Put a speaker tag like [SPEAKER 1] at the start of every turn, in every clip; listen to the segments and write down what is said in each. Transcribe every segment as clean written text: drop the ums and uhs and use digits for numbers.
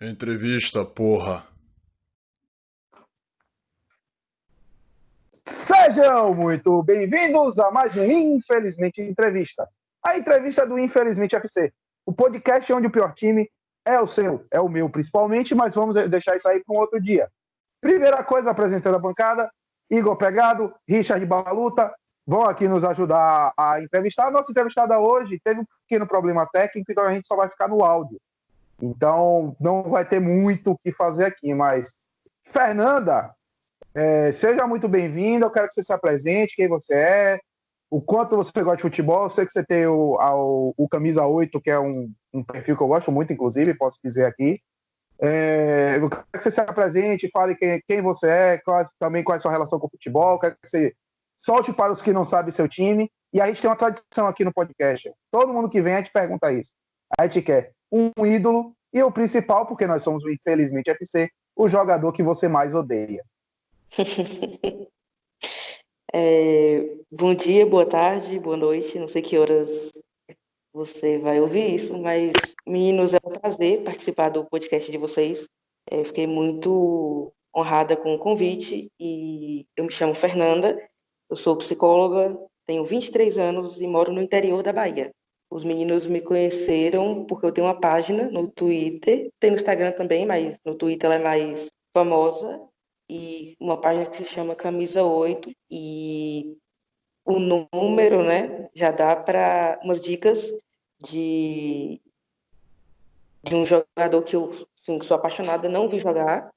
[SPEAKER 1] Entrevista, porra.
[SPEAKER 2] Sejam muito bem-vindos a mais um Infelizmente Entrevista. A entrevista do Infelizmente FC. O podcast onde o pior time é o seu, é o meu principalmente, mas vamos deixar isso aí para um outro dia. Primeira coisa, apresentando a bancada, Igor Pegado, Richard Baluta, vão aqui nos ajudar a entrevistar. A nossa entrevistada hoje teve um pequeno problema técnico, então a gente só vai ficar no áudio. Então não vai ter muito o que fazer aqui, mas Fernanda, seja muito bem-vinda, eu quero que você se apresente, quem você é, o quanto você gosta de futebol. Eu sei que você tem o Camisa 8, que é um perfil que eu gosto muito, inclusive, posso dizer aqui. Eu quero que você se apresente, fale quem você é, também qual é a sua relação com o futebol, eu quero que você solte para os que não sabem seu time. E a gente tem uma tradição aqui no podcast. Todo mundo que vem, a gente pergunta isso. A gente quer um ídolo e o principal, porque nós somos o Infelizmente FC, o jogador que você mais odeia.
[SPEAKER 3] Bom dia, boa tarde, boa noite. Não sei que horas você vai ouvir isso, mas, meninos, é um prazer participar do podcast de vocês. Fiquei muito honrada com o convite e eu me chamo Fernanda, eu sou psicóloga, tenho 23 anos e moro no interior da Bahia. Os meninos me conheceram porque eu tenho uma página no Twitter, tem no Instagram também, mas no Twitter ela é mais famosa, e uma página que se chama Camisa 8, e o número, né, já dá para umas dicas de, de um jogador que eu sim, sou apaixonada, não vi jogar,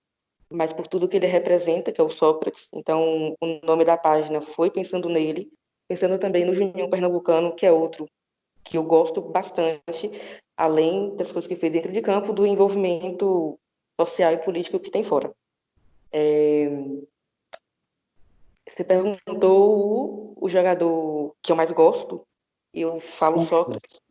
[SPEAKER 3] mas por tudo que ele representa, que é o Sócrates. Então, o nome da página foi pensando nele, pensando também no Juninho Pernambucano, que é outro que eu gosto bastante, além das coisas que fez dentro de campo, do envolvimento social e político que tem fora. Você perguntou o jogador que eu mais gosto, eu falo Sócrates,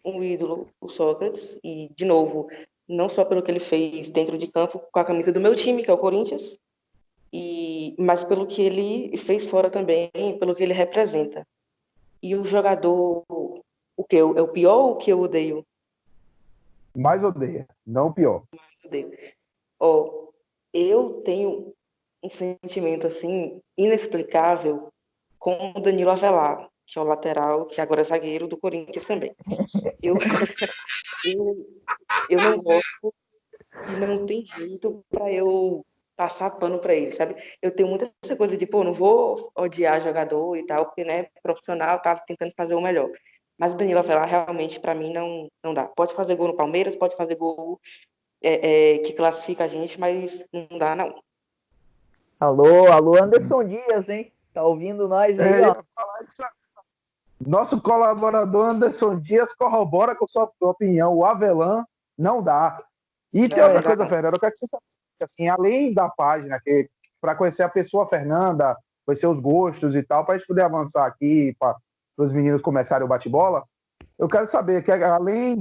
[SPEAKER 3] um ídolo, o Sócrates, e, de novo, não só pelo que ele fez dentro de campo com a camisa do meu time, que é o Corinthians, mas pelo que ele fez fora também, pelo que ele representa. E o jogador, o que? É o pior ou o que eu odeio?
[SPEAKER 2] Mais odeia, não o pior.
[SPEAKER 3] Odeio. Ó, eu tenho um sentimento, assim, inexplicável com o Danilo Avelar, que é o lateral, que agora é zagueiro do Corinthians também. Eu, eu, eu não gosto e não tem jeito para eu passar pano para ele, sabe? Eu tenho muita essa coisa de, pô, não vou odiar jogador e tal, porque, né, profissional, tá tentando fazer o melhor. Mas o Danilo Avelar, realmente, para mim, não dá. Pode fazer gol no Palmeiras, pode fazer gol que classifica a gente, mas não dá, não.
[SPEAKER 4] Alô, Anderson Dias, hein? Tá ouvindo nós aí, ó?
[SPEAKER 2] Nosso colaborador Anderson Dias corrobora com sua opinião. O Avelã não dá. E tem outra coisa, Fernanda, eu quero que você saiba, assim, além da página, que para conhecer a pessoa Fernanda, conhecer os gostos e tal, para a gente poder avançar aqui, para os meninos começarem o bate-bola, eu quero saber que além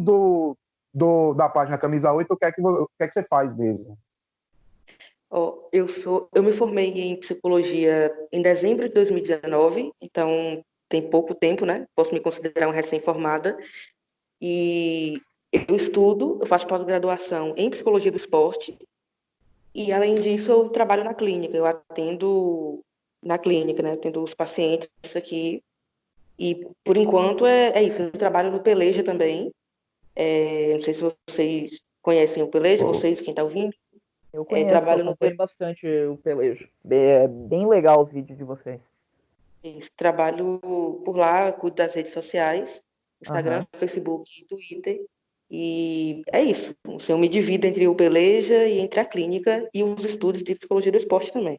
[SPEAKER 2] da página Camisa 8, o que é que você faz mesmo?
[SPEAKER 3] Eu me formei em psicologia em dezembro de 2019, então tem pouco tempo, né? Posso me considerar uma recém-formada. E eu faço pós-graduação em psicologia do esporte. E, além disso, eu trabalho na clínica. Eu atendo na clínica, né? Atendo os pacientes aqui. E, por enquanto, é isso. Eu trabalho no Peleja também. Não sei se vocês conhecem o Peleja, vocês, quem está ouvindo.
[SPEAKER 4] Eu conheço,
[SPEAKER 3] Trabalho no
[SPEAKER 4] acompanho bastante o Pelejo. É bem legal os vídeos de vocês.
[SPEAKER 3] Trabalho por lá, cuido das redes sociais, Instagram,
[SPEAKER 4] Aham.
[SPEAKER 3] Facebook e Twitter. E é isso. Assim, eu me divido entre o Peleja e entre a clínica e os estudos de psicologia do esporte também.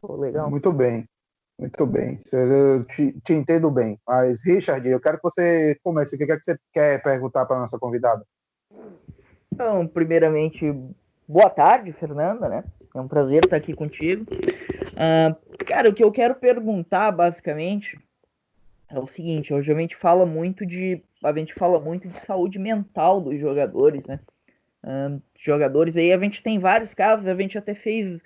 [SPEAKER 4] Pô, legal.
[SPEAKER 2] Muito bem, muito bem. Eu te entendo bem. Mas, Richard, eu quero que você comece. O que é que você quer perguntar para a nossa convidada?
[SPEAKER 4] Então, primeiramente, boa tarde, Fernanda, né? É um prazer estar aqui contigo. Cara, o que eu quero perguntar, basicamente, é o seguinte: hoje a gente fala muito de saúde mental dos jogadores, né? Jogadores aí, a gente tem vários casos, a gente até fez,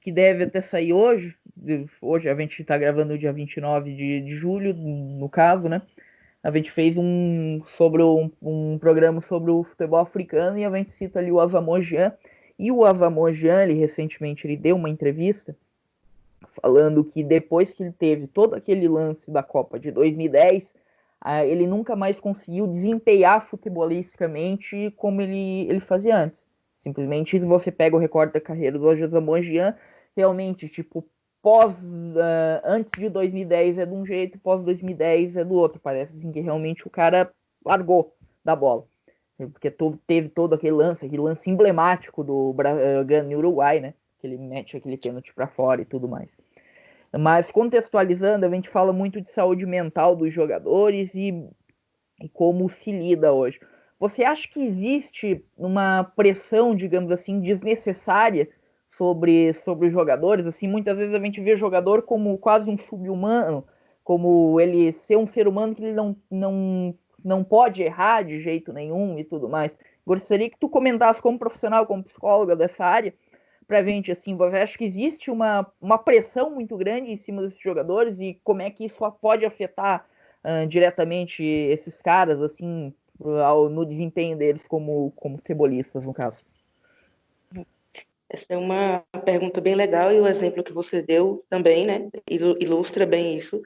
[SPEAKER 4] que deve até sair hoje. Hoje a gente tá gravando no dia 29 de julho, no caso, né? a gente fez um programa sobre o futebol africano e a gente cita ali o Asamoah Gyan. E o Asamoah Gyan, recentemente, ele deu uma entrevista falando que depois que ele teve todo aquele lance da Copa de 2010, ele nunca mais conseguiu desempenhar futebolisticamente como ele fazia antes. Simplesmente, se você pega o recorde da carreira do Asamoah Gyan, realmente, tipo, antes de 2010 é de um jeito, pós 2010 é do outro. Parece assim que realmente o cara largou da bola. Porque teve todo aquele lance emblemático do Gana Uruguai, né? Que ele mete aquele pênalti para fora e tudo mais. Mas contextualizando, a gente fala muito de saúde mental dos jogadores e como se lida hoje. Você acha que existe uma pressão, digamos assim, desnecessária sobre os jogadores? Assim, muitas vezes a gente vê jogador como quase um sub-humano, como ele ser um ser humano que ele não pode errar de jeito nenhum e tudo mais. Gostaria que tu comentasse como profissional, como psicóloga dessa área, pra gente, assim, você acha que existe uma pressão muito grande em cima desses jogadores e como é que isso pode afetar diretamente esses caras, assim, no desempenho deles como futebolistas, no caso?
[SPEAKER 3] Essa é uma pergunta bem legal e o exemplo que você deu também, né, ilustra bem isso.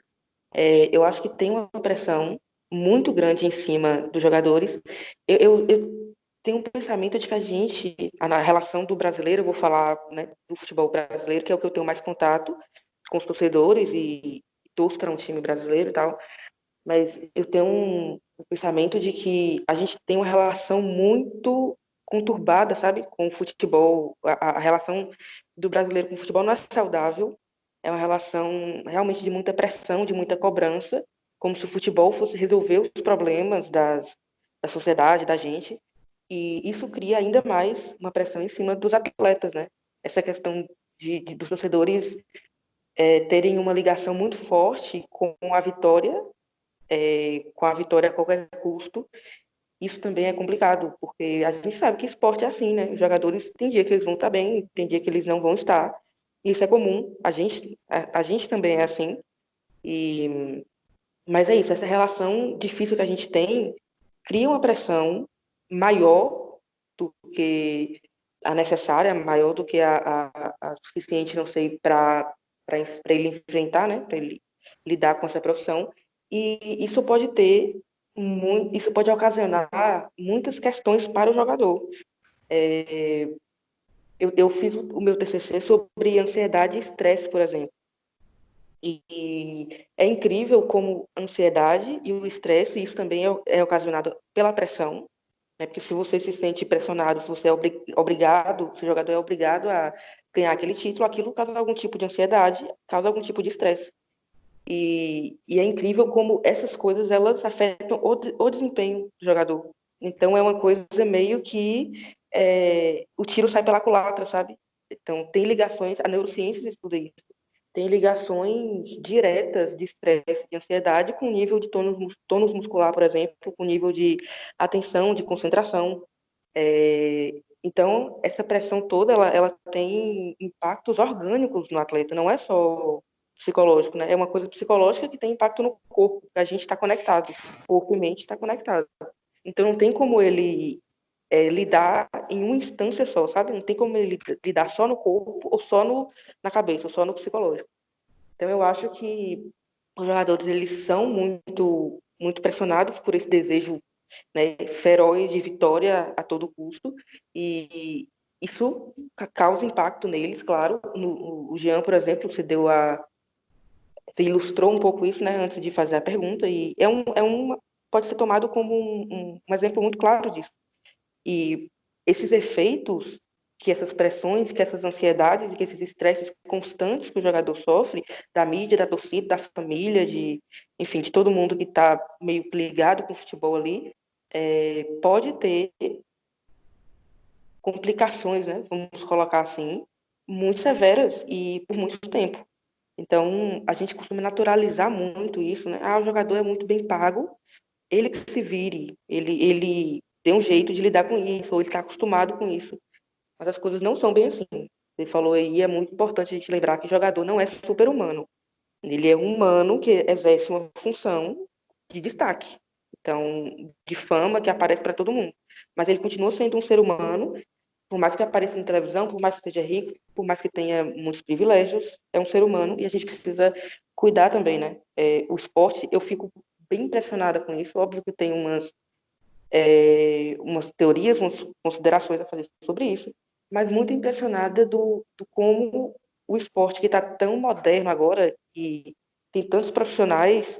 [SPEAKER 3] Eu acho que tem uma pressão muito grande em cima dos jogadores. Eu tenho um pensamento de que na relação do brasileiro, eu vou falar, né, do futebol brasileiro, que é o que eu tenho mais contato com os torcedores e torço para um time brasileiro e tal, mas eu tenho um pensamento de que a gente tem uma relação muito conturbada, sabe, com o futebol. A relação do brasileiro com o futebol não é saudável, é uma relação realmente de muita pressão, de muita cobrança, como se o futebol fosse resolver os problemas da sociedade, da gente, e isso cria ainda mais uma pressão em cima dos atletas, né? Essa questão dos torcedores terem uma ligação muito forte com a vitória a qualquer custo. Isso também é complicado, porque a gente sabe que esporte é assim, né? Os jogadores, tem dia que eles vão estar bem, tem dia que eles não vão estar. Isso é comum. A gente também é assim. E, mas é isso, essa relação difícil que a gente tem cria uma pressão maior do que a necessária, maior do que a suficiente, não sei, para ele enfrentar, né? Para ele lidar com essa profissão. E isso pode ocasionar muitas questões para o jogador. Eu fiz o meu TCC sobre ansiedade e estresse, por exemplo. E é incrível como a ansiedade e o estresse, isso também é ocasionado pela pressão, né? Porque se você se sente pressionado, se você é obrigado, se o jogador é obrigado a ganhar aquele título, aquilo causa algum tipo de ansiedade, causa algum tipo de estresse. E é incrível como essas coisas elas afetam o desempenho do jogador. Então é uma coisa meio que o tiro sai pela culatra, sabe? Então tem ligações, a neurociência estuda isso, tem ligações diretas de estresse, de ansiedade com nível de tônus muscular, por exemplo, com nível de atenção, de concentração. Então essa pressão toda ela tem impactos orgânicos no atleta, não é só psicológico, né? É uma coisa psicológica que tem impacto no corpo. A gente está conectado, corpo e mente está conectado. Então não tem como ele lidar em uma instância só, sabe? Não tem como ele lidar só no corpo ou só na cabeça, ou só no psicológico. Então eu acho que os jogadores eles são muito pressionados por esse desejo, né, feroz de vitória a todo custo e isso causa impacto neles, claro. O Jean, por exemplo, você ilustrou um pouco isso, né, antes de fazer a pergunta, e pode ser tomado como um exemplo muito claro disso. E esses efeitos, que essas pressões, que essas ansiedades e que esses estresses constantes que o jogador sofre, da mídia, da torcida, da família, enfim, de todo mundo que está meio ligado com o futebol ali, pode ter complicações, né, vamos colocar assim, muito severas e por muito tempo. Então, a gente costuma naturalizar muito isso, né? O jogador é muito bem pago, ele que se vire, ele tem um jeito de lidar com isso, ou ele está acostumado com isso. Mas as coisas não são bem assim. Você falou aí, é muito importante a gente lembrar que jogador não é super-humano. Ele é um humano que exerce uma função de destaque. então, de fama que aparece para todo mundo. Mas ele continua sendo um ser humano, por mais que apareça na televisão, por mais que seja rico, por mais que tenha muitos privilégios, é um ser humano e a gente precisa cuidar também, né? O esporte, eu fico bem impressionada com isso. Óbvio que eu tenho umas teorias, umas considerações a fazer sobre isso, mas muito impressionada do como o esporte, que está tão moderno agora e tem tantos profissionais,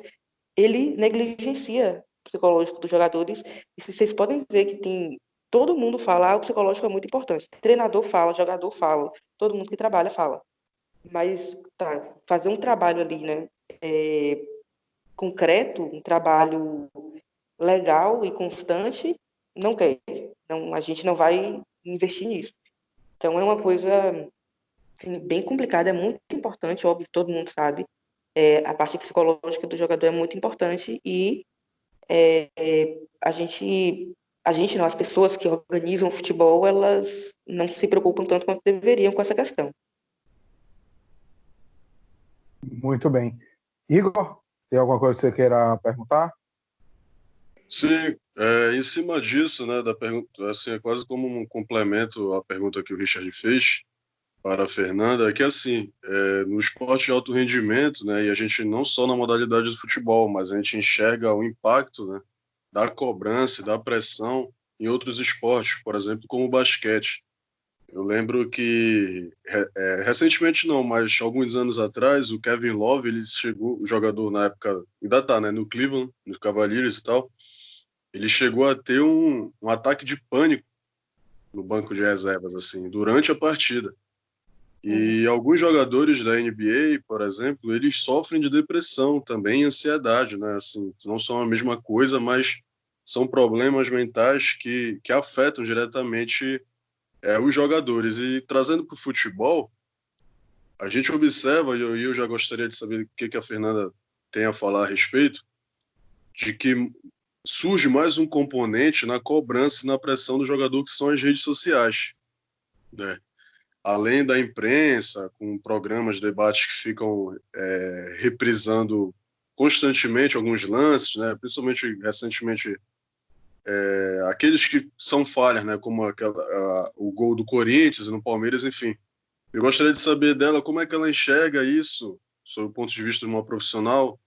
[SPEAKER 3] ele negligencia o psicológico dos jogadores. E se vocês podem ver que tem todo mundo fala, o psicológico é muito importante. Treinador fala, jogador fala, todo mundo que trabalha fala. Mas tá, fazer um trabalho ali, né, concreto, um trabalho legal e constante, não quer. Não, a gente não vai investir nisso. Então é uma coisa assim, bem complicada, é muito importante, óbvio, todo mundo sabe. A parte psicológica do jogador é muito importante e a gente não, as pessoas que organizam o futebol, elas não se preocupam tanto quanto deveriam com essa questão.
[SPEAKER 2] Muito bem. Igor, tem alguma coisa que você queira perguntar?
[SPEAKER 1] Sim, em cima disso, né, da pergunta, assim, é quase como um complemento à pergunta que o Richard fez para a Fernanda, é que assim, no esporte de alto rendimento, né, e a gente não só na modalidade do futebol, mas a gente enxerga o impacto, né, da cobrança e da pressão em outros esportes, por exemplo, como o basquete. Eu lembro que, recentemente não, mas alguns anos atrás, o Kevin Love, ele chegou, o jogador na época, ainda tá, né, no Cleveland, no Cavaliers e tal, ele chegou a ter um ataque de pânico no banco de reservas, assim, durante a partida.
[SPEAKER 3] Uhum.
[SPEAKER 1] E alguns jogadores da NBA, por exemplo, eles sofrem de depressão também, e ansiedade, né, assim, não são a mesma coisa, mas são problemas mentais que afetam diretamente os jogadores. E trazendo para o futebol, a gente observa, e eu já gostaria de saber o que a Fernanda tem a falar a respeito, de que surge mais um componente na cobrança e na pressão do jogador, que são as redes sociais, né? Além da imprensa, com programas de debate que ficam reprisando constantemente alguns lances, né? Principalmente recentemente, aqueles que são falhas, né? Como o gol do Corinthians e no Palmeiras, enfim. Eu gostaria de saber dela como é que ela enxerga isso, sob o ponto de vista de uma profissional,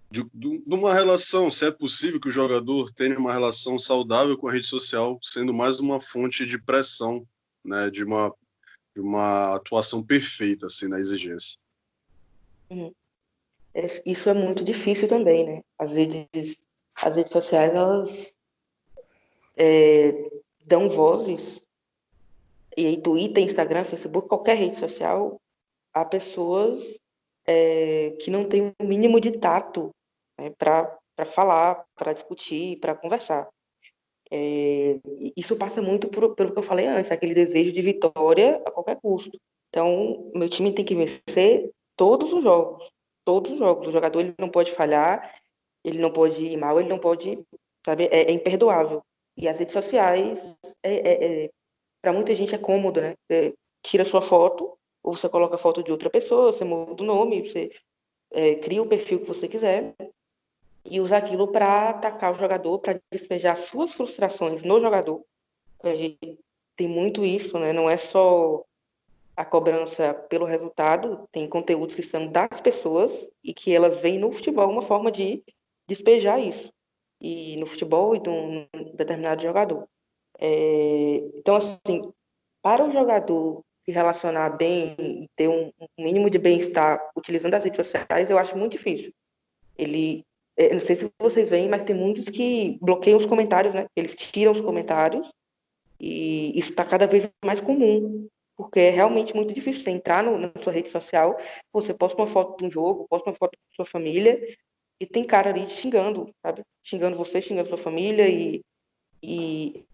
[SPEAKER 1] de uma relação, se é possível que o jogador tenha uma relação saudável com a rede social, sendo mais uma fonte de pressão, né, de uma atuação perfeita assim, na exigência.
[SPEAKER 3] Uhum. Isso é muito difícil também, né? As redes sociais, elas dão vozes, e aí Twitter, Instagram, Facebook, qualquer rede social, a pessoas que não têm o mínimo de tato, né, para falar, para discutir, para conversar. Isso passa muito pelo que eu falei antes, aquele desejo de vitória a qualquer custo. Então, meu time tem que vencer todos os jogos, todos os jogos. O jogador ele não pode falhar, ele não pode ir mal, ele não pode, sabe, é imperdoável. E as redes sociais, para muita gente é cômodo, né? Você tira sua foto, ou você coloca a foto de outra pessoa, você muda o nome, você cria o perfil que você quiser e usa aquilo para atacar o jogador, para despejar suas frustrações no jogador. A gente tem muito isso, né? Não é só a cobrança pelo resultado, tem conteúdos que são das pessoas e que elas veem no futebol uma forma de despejar isso. E no futebol e de um determinado jogador. Então, assim, para o jogador se relacionar bem e ter um mínimo de bem-estar utilizando as redes sociais, eu acho muito difícil. Ele, não sei se vocês veem, mas tem muitos que bloqueiam os comentários, né? Eles tiram os comentários e isso está cada vez mais comum, porque é realmente muito difícil você entrar na sua rede social, você posta uma foto de um jogo, posta uma foto da sua família e tem cara ali xingando, sabe? Xingando você, xingando sua família e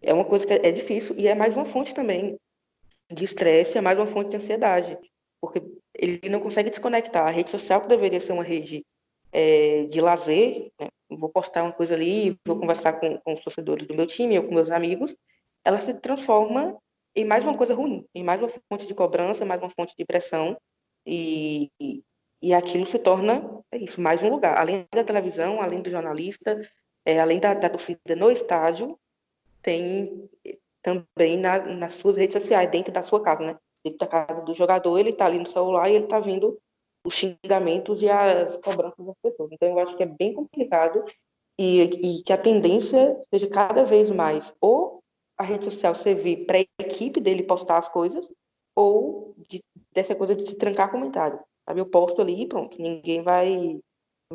[SPEAKER 3] é uma coisa que é difícil e é mais uma fonte também de estresse, é mais uma fonte de ansiedade, porque ele não consegue desconectar. A rede social, que deveria ser uma rede de lazer, né? Vou postar uma coisa ali, vou conversar com os torcedores do meu time ou com meus amigos, ela se transforma em mais uma coisa ruim, em mais uma fonte de cobrança, mais uma fonte de pressão, e aquilo se torna isso, mais um lugar. Além da televisão, além do jornalista, além da torcida no estádio, tem também nas suas redes sociais, dentro da sua casa, né? Dentro da casa do jogador, ele tá ali no celular e ele tá vendo os xingamentos e as cobranças das pessoas. Então, eu acho que é bem complicado e que a tendência seja cada vez mais ou a rede social servir para a equipe dele postar as coisas ou dessa coisa de trancar comentário. Sabe? Eu posto ali e pronto, ninguém vai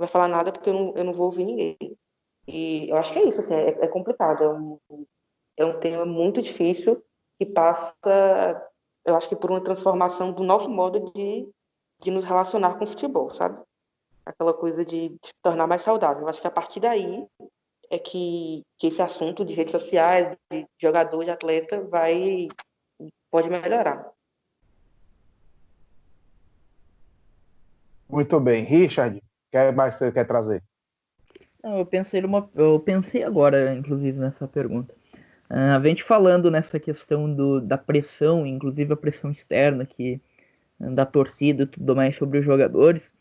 [SPEAKER 3] falar nada porque eu não vou ouvir ninguém. E eu acho que é isso, assim, é complicado, é um tema muito difícil que passa, eu acho que por uma transformação do nosso modo de nos relacionar com o futebol, sabe? Aquela coisa de se tornar mais saudável. Eu acho que a partir daí é que esse assunto de redes sociais, de jogador, de atleta, pode melhorar.
[SPEAKER 2] Muito bem. Richard, o que mais você quer trazer?
[SPEAKER 4] Não, eu pensei agora, inclusive, nessa pergunta. A gente falando nessa questão da pressão, inclusive a pressão externa da torcida e tudo mais sobre os jogadores,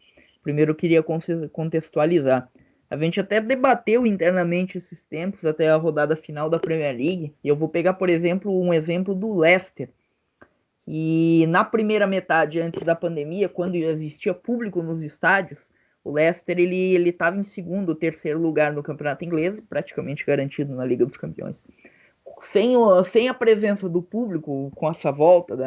[SPEAKER 4] primeiro eu queria contextualizar. A gente até debateu internamente esses tempos, até a rodada final da Premier League, e eu vou pegar, por exemplo, um exemplo do Leicester, que na primeira metade, antes da pandemia, quando existia público nos estádios, o Leicester ele estava em segundo ou terceiro lugar no campeonato inglês, praticamente garantido na Liga dos Campeões. Sem a presença do público, com essa volta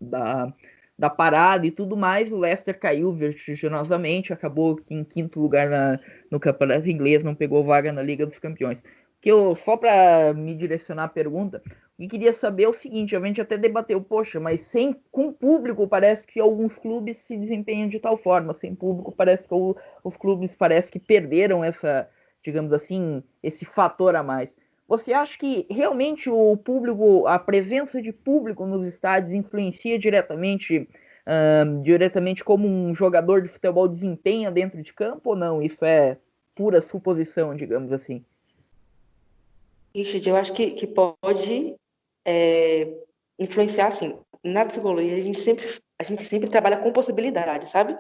[SPEAKER 4] da, da parada e tudo mais, o Leicester caiu vertiginosamente, acabou em quinto lugar no campeonato inglês, não pegou vaga na Liga dos Campeões. Só para me direcionar a pergunta, e queria saber o seguinte, a gente até debateu, poxa, mas com público parece que alguns clubes se desempenham de tal forma, sem público parece que os clubes parece que perderam essa, digamos assim, esse fator a mais. Você acha que realmente o público, a presença de público nos estádios influencia diretamente como um jogador de futebol desempenha dentro de campo ou não? Isso é pura suposição, digamos assim.
[SPEAKER 3] Richard, eu acho que pode influenciar, assim. Na psicologia, a gente sempre trabalha com possibilidades, sabe?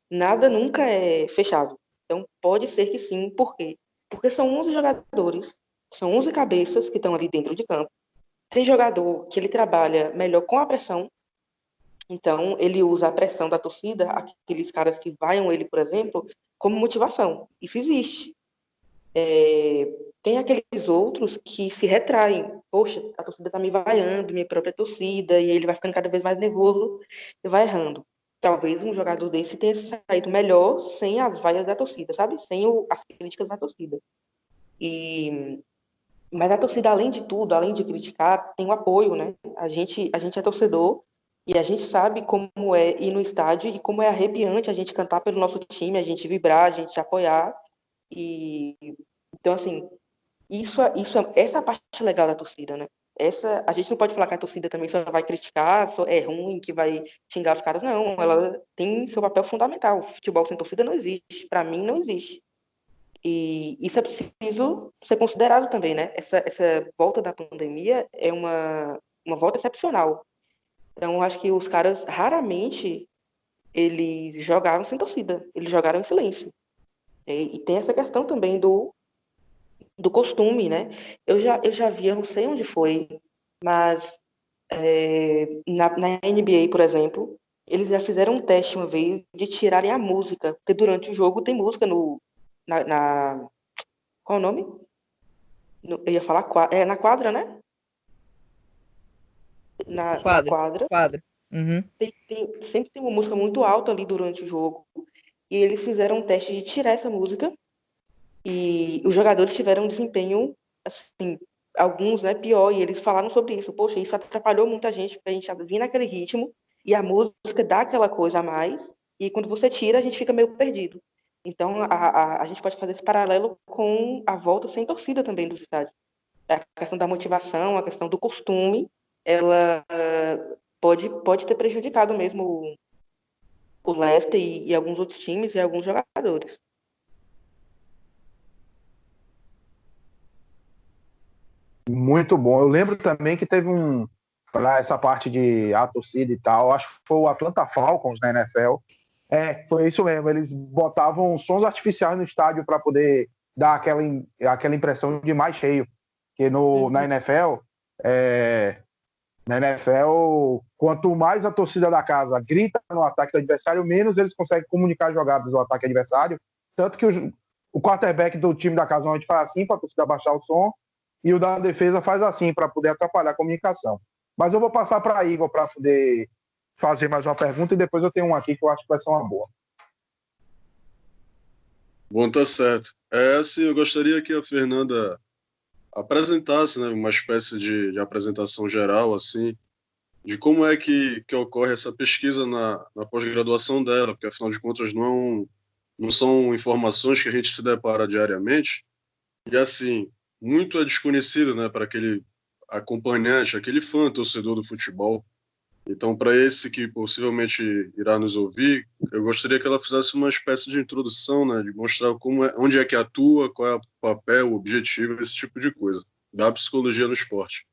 [SPEAKER 3] Nada nunca é fechado. Então, pode ser que sim. Por quê? Porque são 11 jogadores, são 11 cabeças que estão ali dentro de campo. Tem jogador que ele trabalha melhor com a pressão, então ele usa a pressão da torcida, aqueles caras que vaiam ele, por exemplo, como motivação. Isso existe. Tem aqueles outros que se retraem. Poxa, a torcida tá me vaiando, minha própria torcida, e ele vai ficando cada vez mais nervoso e vai errando. Talvez um jogador desse tenha saído melhor sem as vaias da torcida, sabe? Sem as críticas da torcida. Mas a torcida, além de tudo, além de criticar, tem o apoio, né? A gente é torcedor e a gente sabe como é ir no estádio e como é arrepiante a gente cantar pelo nosso time, a gente vibrar, a gente apoiar. E então, assim, essa é a parte legal da torcida, né? A gente não pode falar que a torcida também só vai criticar, só é ruim, que vai xingar os caras. Não, ela tem seu papel fundamental. O futebol sem torcida não existe. Para mim, não existe. E isso é preciso ser considerado também, né? Essa volta da pandemia é uma volta excepcional. Então, acho que os caras raramente eles jogaram sem torcida, eles jogaram em silêncio. E tem essa questão também do costume, né? Eu já vi, eu não sei onde foi, mas na NBA, por exemplo, eles já fizeram um teste uma vez de tirarem a música, porque durante o jogo tem música qual é o nome? Eu ia falar na quadra, né? Na quadra.
[SPEAKER 4] Quadra. Uhum.
[SPEAKER 3] Sempre tem uma música muito alta ali durante o jogo. E eles fizeram um teste de tirar essa música. E os jogadores tiveram um desempenho, assim, alguns, né, pior. E eles falaram sobre isso. Poxa, isso atrapalhou muita gente, porque a gente vinha naquele ritmo. E a música dá aquela coisa a mais. E quando você tira, a gente fica meio perdido. Então, a gente pode fazer esse paralelo com a volta sem torcida também dos estádios. A questão da motivação, a questão do costume, ela pode ter prejudicado mesmo o Leicester e alguns outros times e alguns jogadores.
[SPEAKER 2] Muito bom. Eu lembro também que teve para essa parte de a torcida e tal, acho que foi o Atlanta Falcons na NFL. Foi isso mesmo. Eles botavam sons artificiais no estádio para poder dá aquela impressão de mais cheio. Porque na NFL, quanto mais a torcida da casa grita no ataque do adversário, menos eles conseguem comunicar jogadas do ataque adversário. Tanto que o quarterback do time da casa normalmente faz assim para a torcida baixar o som, e o da defesa faz assim para poder atrapalhar a comunicação. Mas eu vou passar para Igor para poder fazer mais uma pergunta, e depois eu tenho uma aqui que eu acho que vai ser uma boa.
[SPEAKER 1] Bom, tá certo. Assim, eu gostaria que a Fernanda apresentasse, né, uma espécie de apresentação geral, assim, de como é que ocorre essa pesquisa na pós-graduação dela, porque, afinal de contas, não são informações que a gente se depara diariamente, e, assim, muito é desconhecido, né, para aquele acompanhante, aquele fã, torcedor do futebol. Então, para esse que possivelmente irá nos ouvir, eu gostaria que ela fizesse uma espécie de introdução, né, de mostrar onde é que atua, qual é o papel, o objetivo, esse tipo de coisa, da psicologia no esporte.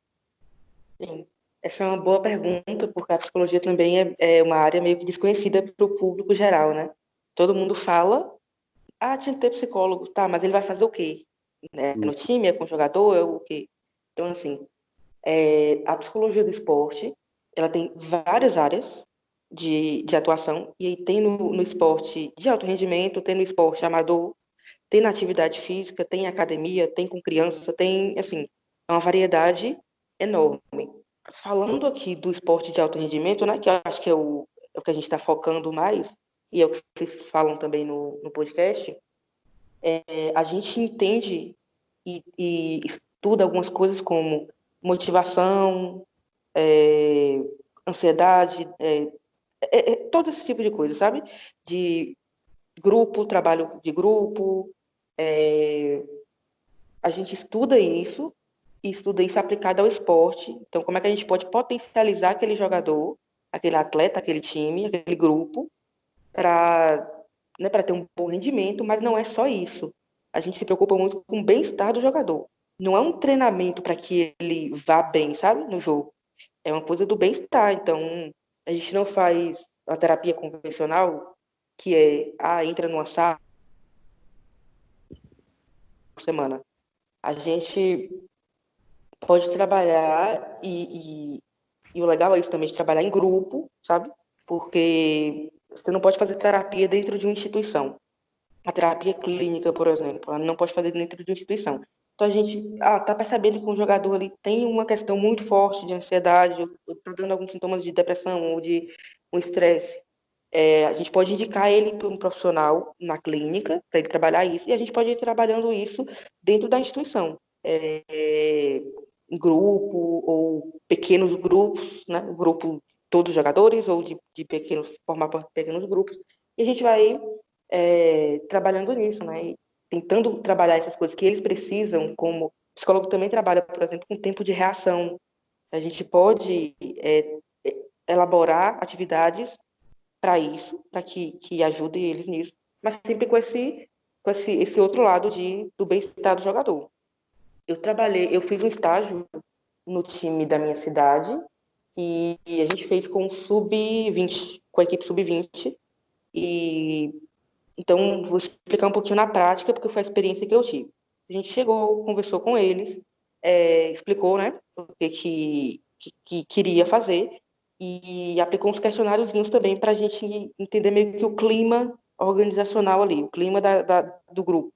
[SPEAKER 3] Sim. Essa é uma boa pergunta, porque a psicologia também é uma área meio que desconhecida para o público geral, né? Todo mundo fala, tinha que ter psicólogo, tá, mas ele vai fazer o quê? Né? No time, é com o jogador, é o quê? Então, assim, a psicologia do esporte, ela tem várias áreas de atuação, e aí tem no esporte de alto rendimento, tem no esporte amador, tem na atividade física, tem em academia, tem com criança, tem, assim, é uma variedade enorme. Falando aqui do esporte de alto rendimento, né, que eu acho que é o que a gente está focando mais, e é o que vocês falam também no podcast, a gente entende e estuda algumas coisas como motivação, ansiedade, todo esse tipo de coisa, sabe? De grupo, trabalho de grupo, a gente estuda isso e estuda isso aplicado ao esporte. Então, como é que a gente pode potencializar aquele jogador, aquele atleta, aquele time, aquele grupo, para ter um bom rendimento, mas não é só isso. A gente se preocupa muito com o bem-estar do jogador. Não é um treinamento para que ele vá bem, sabe, no jogo. É uma coisa do bem-estar. Então, a gente não faz a terapia convencional, que entra numa sala por semana. A gente pode trabalhar e o legal é isso também, de trabalhar em grupo, sabe? Porque você não pode fazer terapia dentro de uma instituição. A terapia clínica, por exemplo, ela não pode fazer dentro de uma instituição. Então a gente tá percebendo que um jogador ali tem uma questão muito forte de ansiedade, ou tá dando alguns sintomas de depressão ou de um estresse. A gente pode indicar ele para um profissional na clínica, para ele trabalhar isso, e a gente pode ir trabalhando isso dentro da instituição. Em grupo ou pequenos grupos, né? O grupo todos os jogadores ou de pequenos, formar pequenos grupos, e a gente vai trabalhando nisso, né? E tentando trabalhar essas coisas que eles precisam, como o psicólogo também trabalha, por exemplo, com tempo de reação. A gente pode elaborar atividades para isso, para que ajude eles nisso, mas sempre com esse outro lado do bem-estar do jogador. Eu fiz um estágio no time da minha cidade e a gente fez com o sub-20, com a equipe sub-20, e então vou explicar um pouquinho na prática, porque foi a experiência que eu tive. A gente chegou, conversou com eles, explicou, né, o que queria fazer, e aplicou uns questionáriozinhos também para a gente entender meio que o clima organizacional ali, o clima do grupo.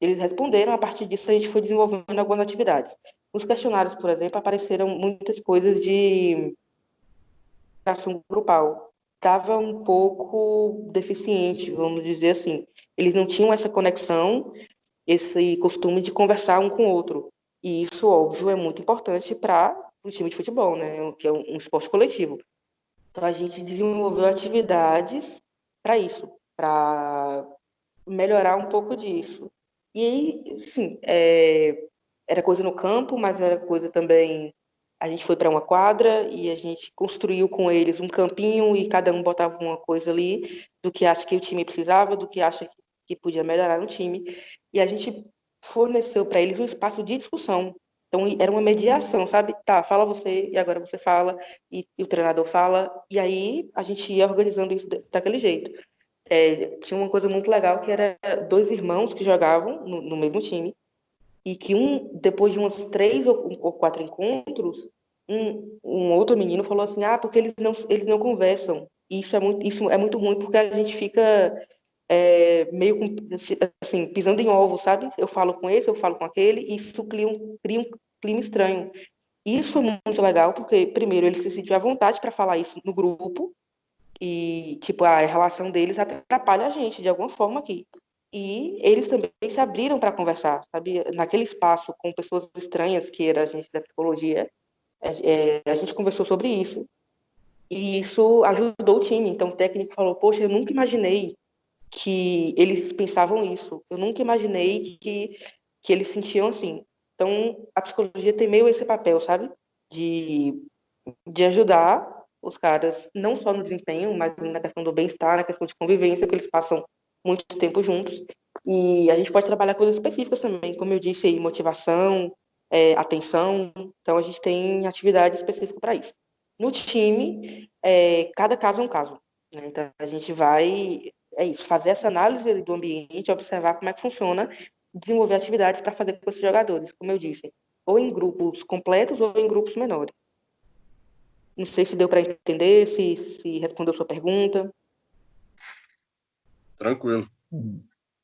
[SPEAKER 3] Eles responderam, a partir disso a gente foi desenvolvendo algumas atividades. Nos questionários, por exemplo, apareceram muitas coisas de ação grupal. Estava um pouco deficiente, vamos dizer assim. Eles não tinham essa conexão, esse costume de conversar um com o outro. E isso, óbvio, é muito importante para o time de futebol, né? Que é um esporte coletivo. Então, a gente desenvolveu atividades para isso, para melhorar um pouco disso. E aí, sim, era coisa no campo, mas era coisa também. A gente foi para uma quadra e a gente construiu com eles um campinho e cada um botava uma coisa ali do que acha que o time precisava, do que acha que podia melhorar no time. E a gente forneceu para eles um espaço de discussão. Então, era uma mediação, sabe? Tá, fala você, e agora você fala, e o treinador fala, e aí a gente ia organizando isso daquele jeito. tinha uma coisa muito legal que era dois irmãos que jogavam no mesmo time e que depois de uns 3 ou 4 encontros, um outro menino falou assim, porque eles não conversam. E isso é muito ruim porque a gente fica meio assim, pisando em ovos, sabe? Eu falo com esse, eu falo com aquele, e isso cria um clima estranho. Isso foi muito legal porque, primeiro, ele se sentiu à vontade para falar isso no grupo, e, tipo, a relação deles atrapalha a gente de alguma forma aqui. E eles também se abriram para conversar, sabe? Naquele espaço com pessoas estranhas, que era a gente da psicologia, a gente conversou sobre isso. E isso ajudou o time. Então, o técnico falou: poxa, eu nunca imaginei que eles pensavam isso. Eu nunca imaginei que eles sentiam assim. Então, a psicologia tem meio esse papel, sabe? De ajudar os caras, não só no desempenho, mas na questão do bem-estar, na questão de convivência, porque eles passam muito tempo juntos. E a gente pode trabalhar coisas específicas também, como eu disse aí, motivação, atenção. Então, a gente tem atividade específica para isso. No time, cada caso é um caso, né? Então, a gente vai, fazer essa análise do ambiente, observar como é que funciona, desenvolver atividades para fazer com esses jogadores, como eu disse, ou em grupos completos ou em grupos menores. Não sei se deu para entender, se respondeu sua pergunta.
[SPEAKER 1] Tranquilo.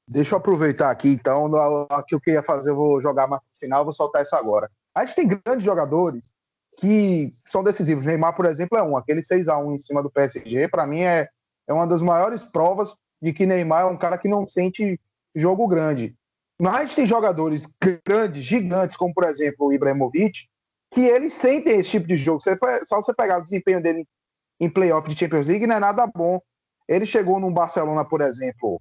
[SPEAKER 2] Deixa eu aproveitar aqui, então, o que eu queria fazer, eu vou jogar mais no final, vou soltar essa agora. A gente tem grandes jogadores que são decisivos. Neymar, por exemplo, é um. Aquele 6-1 em cima do PSG, para mim, é uma das maiores provas de que Neymar é um cara que não sente jogo grande. Mas a gente tem jogadores grandes, gigantes, como, por exemplo, o Ibrahimovic, que eles sentem esse tipo de jogo. Só você pegar o desempenho dele em playoff de Champions League, não é nada bom. Ele chegou no Barcelona, por exemplo,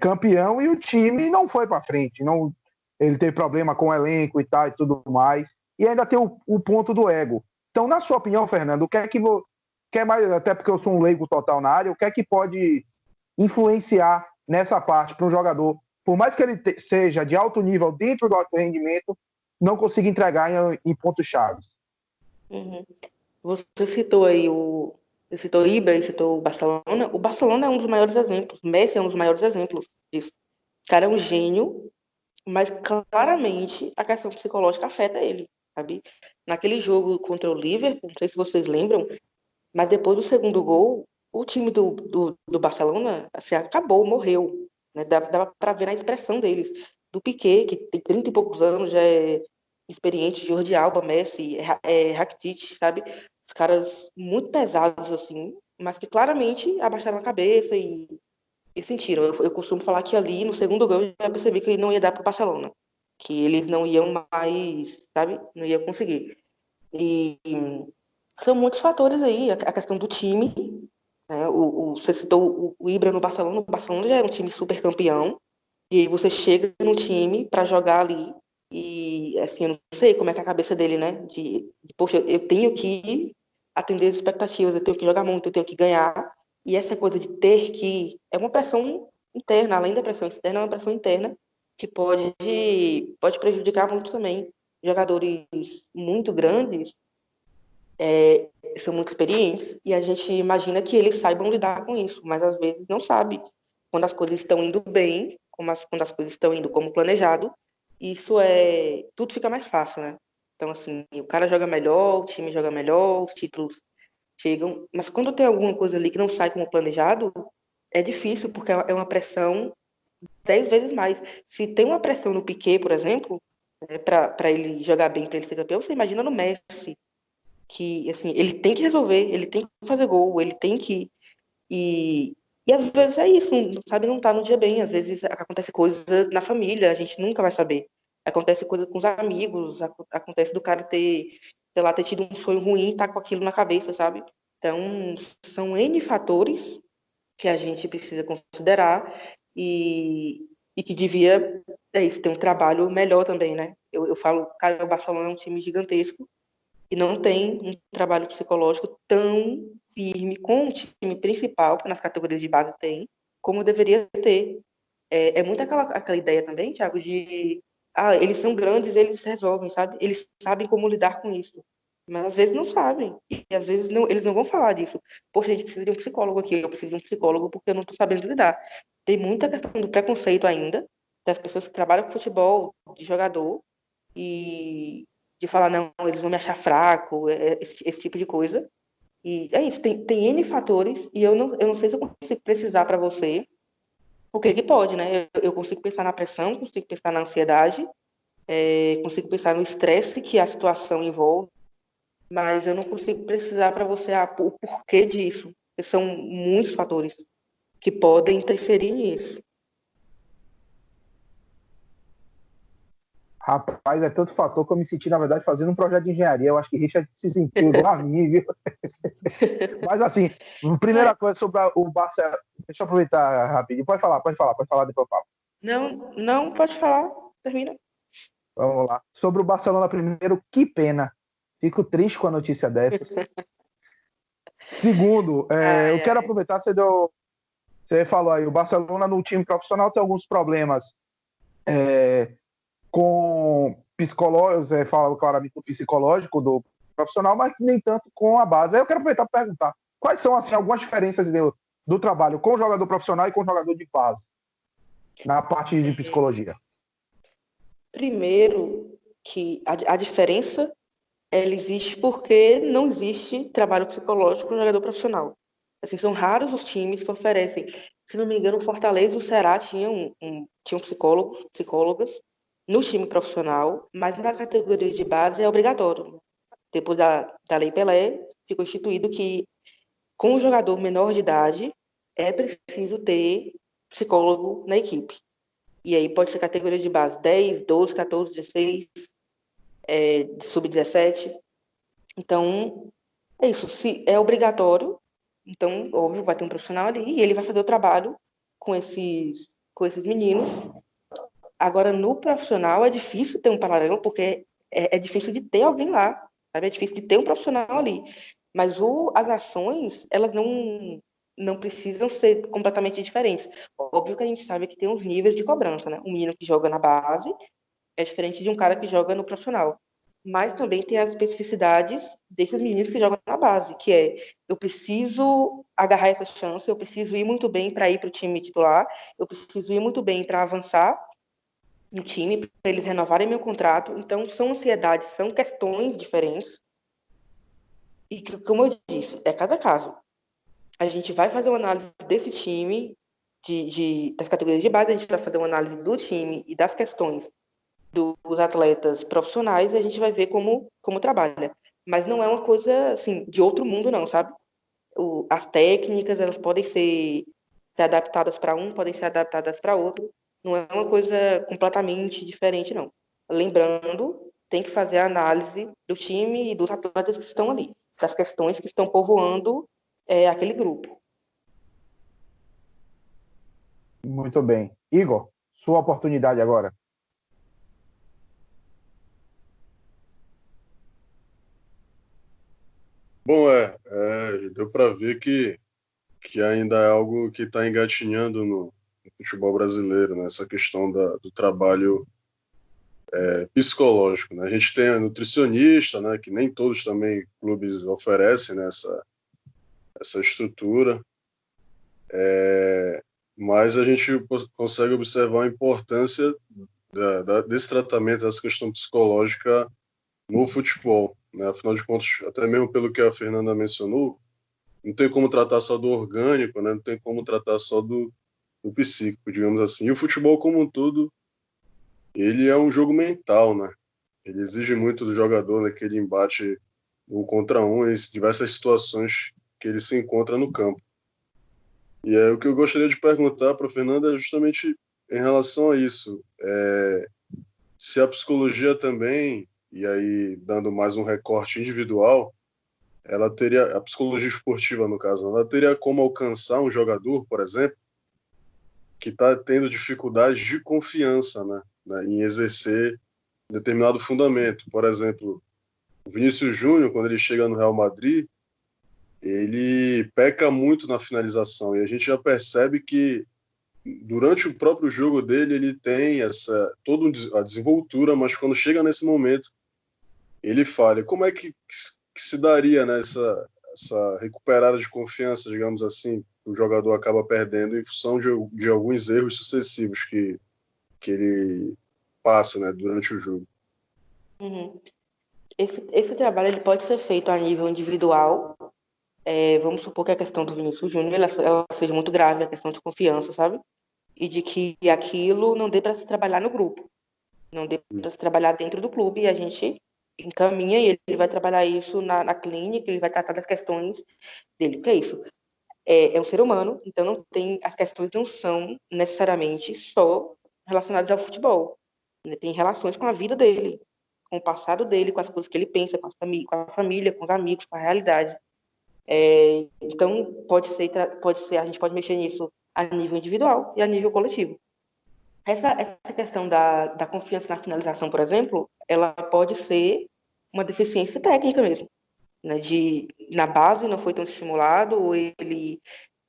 [SPEAKER 2] campeão, e o time não foi para frente. Não, ele teve problema com o elenco e tal e tudo mais. E ainda tem o ponto do ego. Então, na sua opinião, Fernando, o que é que quer mais, até porque eu sou um leigo total na área, o que é que pode influenciar nessa parte para um jogador, por mais que ele seja de alto nível dentro do alto rendimento, não consiga entregar em pontos chaves?
[SPEAKER 3] Uhum. Você citou aí você citou o Ibra e citou o Barcelona. O Barcelona é um dos maiores exemplos. O Messi é um dos maiores exemplos disso. O cara é um gênio, mas claramente a questão psicológica afeta ele, sabe? Naquele jogo contra o Liverpool, não sei se vocês lembram, mas depois do segundo gol, o time do Barcelona assim, acabou, morreu. Né? Dava para ver na expressão deles. Do Piqué, que tem 30 e poucos anos, já é experiente, Jordi Alba, Messi, Rakitic, sabe? Os caras muito pesados, assim, mas que claramente abaixaram a cabeça e sentiram. Eu costumo falar que ali, no segundo gol, eu já percebi que ele não ia dar para o Barcelona. Que eles não iam mais, sabe? Não iam conseguir. E são muitos fatores aí, a questão do time, né? Você citou o Ibra no Barcelona. O Barcelona já era um time super campeão, e aí você chega no time para jogar ali, e assim, eu não sei como é que é a cabeça dele, né? Poxa, eu tenho que atender as expectativas, eu tenho que jogar muito, eu tenho que ganhar, e essa coisa de ter que, é uma pressão interna, além da pressão externa, é uma pressão interna que pode prejudicar muito também. Jogadores muito grandes são muito experientes e a gente imagina que eles saibam lidar com isso, mas às vezes não sabe. Quando as coisas estão indo bem, quando as coisas estão indo como planejado, tudo fica mais fácil, né? Então, assim, o cara joga melhor, o time joga melhor, os títulos chegam, mas quando tem alguma coisa ali que não sai como planejado, é difícil, porque é uma pressão 10 vezes mais. Se tem uma pressão no Piquet, por exemplo, para ele jogar bem, para ele ser campeão, você imagina no Messi, que assim, ele tem que resolver, ele tem que fazer gol, ele tem que e às vezes é isso, sabe, não tá no dia bem, às vezes acontece coisa na família, a gente nunca vai saber. Acontece coisa com os amigos, acontece do cara sei lá, ter tido um sonho ruim e tá com aquilo na cabeça, sabe? Então, são N fatores que a gente precisa considerar e que devia, ter um trabalho melhor também, né? Eu falo, cara, o Barcelona é um time gigantesco, e não tem um trabalho psicológico tão firme com o time principal, que nas categorias de base tem, como deveria ter. É muito aquela ideia também, Thiago, de eles são grandes, eles resolvem, sabe? Eles sabem como lidar com isso. mas às vezes não sabem. E às vezes eles não vão falar disso. Poxa, a gente precisa de um psicólogo aqui, eu preciso de um psicólogo porque eu não estou sabendo lidar. Tem muita questão do preconceito ainda, das pessoas que trabalham com futebol, de jogador, e de falar, não, eles vão me achar fraco, esse tipo de coisa. E é isso, tem N fatores, e eu não sei se eu consigo precisar para você o que que pode, né? Eu consigo pensar na pressão, consigo pensar na ansiedade, consigo pensar no estresse que a situação envolve, mas eu não consigo precisar para você o porquê disso. Porque são muitos fatores que podem interferir nisso.
[SPEAKER 2] Rapaz, é tanto fator que eu me senti, na verdade, fazendo um projeto de engenharia. Eu acho que Richard se sentiu igual a mim, viu? Mas, assim, primeira coisa sobre o Barcelona. Deixa eu aproveitar rapidinho. Pode falar, depois eu falo.
[SPEAKER 3] Não, não pode falar, termina.
[SPEAKER 2] Vamos lá. Sobre o Barcelona, primeiro, que pena. Fico triste com a notícia dessas. Segundo, eu quero aproveitar, você falou aí, o Barcelona no time profissional tem alguns problemas com psicológicos, fala claramente do psicológico do profissional, mas nem tanto com a base. Aí eu quero aproveitar para perguntar, quais são assim, algumas diferenças do trabalho com o jogador profissional e com o jogador de base, na parte de psicologia?
[SPEAKER 3] Primeiro, que a diferença ela existe porque não existe trabalho psicológico no jogador profissional. Assim, são raros os times que oferecem. Se não me engano, o Fortaleza e o Ceará tinham psicólogas no time profissional, mas na categoria de base é obrigatório. Depois da Lei Pelé, ficou instituído que com o jogador menor de idade é preciso ter psicólogo na equipe. E aí pode ser categoria de base 10, 12, 14, 16, sub-17. Então, é isso. Se é obrigatório, então, óbvio, vai ter um profissional ali e ele vai fazer o trabalho com esses meninos. Agora, no profissional, é difícil ter um paralelo, porque é difícil de ter alguém lá, sabe? É difícil de ter um profissional ali. Mas as ações, elas não precisam ser completamente diferentes. Óbvio que a gente sabe que tem uns níveis de cobrança, né? Um menino que joga na base é diferente de um cara que joga no profissional. Mas também tem as especificidades desses meninos que jogam na base, que é eu preciso agarrar essa chance, eu preciso ir muito bem para ir para o time titular, eu preciso ir muito bem para avançar no time, para eles renovarem meu contrato. Então, são ansiedades, são questões diferentes. E que, como eu disse, é cada caso. A gente vai fazer uma análise desse time, das categorias de base, a gente vai fazer uma análise do time e das questões dos atletas profissionais, e a gente vai ver como trabalha. Mas não é uma coisa, assim, de outro mundo, não, sabe? As técnicas, elas podem ser adaptadas para um, podem ser adaptadas para outro. Não é uma coisa completamente diferente, não. Lembrando, tem que fazer a análise do time e dos atletas que estão ali, das questões que estão povoando aquele grupo.
[SPEAKER 2] Muito bem. Igor, sua oportunidade agora.
[SPEAKER 1] Bom, deu para ver que ainda é algo que está engatinhando no futebol brasileiro, né? Essa questão do trabalho psicológico, né? A gente tem a nutricionista, né? Que nem todos também clubes oferecem, né? Essa estrutura, mas a gente consegue observar a importância desse tratamento, dessa questão psicológica no futebol, né? Afinal de contas, até mesmo pelo que a Fernanda mencionou, não tem como tratar só do orgânico, né? Não tem como tratar só do psíquico, digamos assim. E o futebol como um todo, ele é um jogo mental, né? Ele exige muito do jogador naquele embate um contra um em diversas situações que ele se encontra no campo. E o que eu gostaria de perguntar para a Fernanda é justamente em relação a isso. Se a psicologia também, e aí dando mais um recorte individual, ela teria, a psicologia esportiva no caso, ela teria como alcançar um jogador, por exemplo, que está tendo dificuldade de confiança, né, em exercer determinado fundamento. Por exemplo, o Vinícius Júnior, quando ele chega no Real Madrid, ele peca muito na finalização e a gente já percebe que durante o próprio jogo dele ele tem toda a desenvoltura, mas quando chega nesse momento ele falha. Como é que que se daria, né, essa recuperada de confiança, digamos assim, que o jogador acaba perdendo em função de alguns erros sucessivos que ele passa, né, durante o jogo.
[SPEAKER 3] Uhum. Esse trabalho ele pode ser feito a nível individual. Vamos supor que a questão do Vinícius Júnior ela seja muito grave, a questão de confiança, sabe? E de que aquilo não dê para se trabalhar no grupo, não dê para se trabalhar dentro do clube, e a gente encaminha e ele vai trabalhar isso na clínica, ele vai tratar das questões dele. Porque é isso, é um ser humano, então as questões não são necessariamente só relacionadas ao futebol, né? Tem relações com a vida dele, com o passado dele, com as coisas que ele pensa, com a família, com os amigos, com a realidade. Então, pode ser, a gente pode mexer nisso a nível individual e a nível coletivo. Essa questão da confiança na finalização, por exemplo, ela pode ser uma deficiência técnica mesmo, né? Na base não foi tão estimulado, ou ele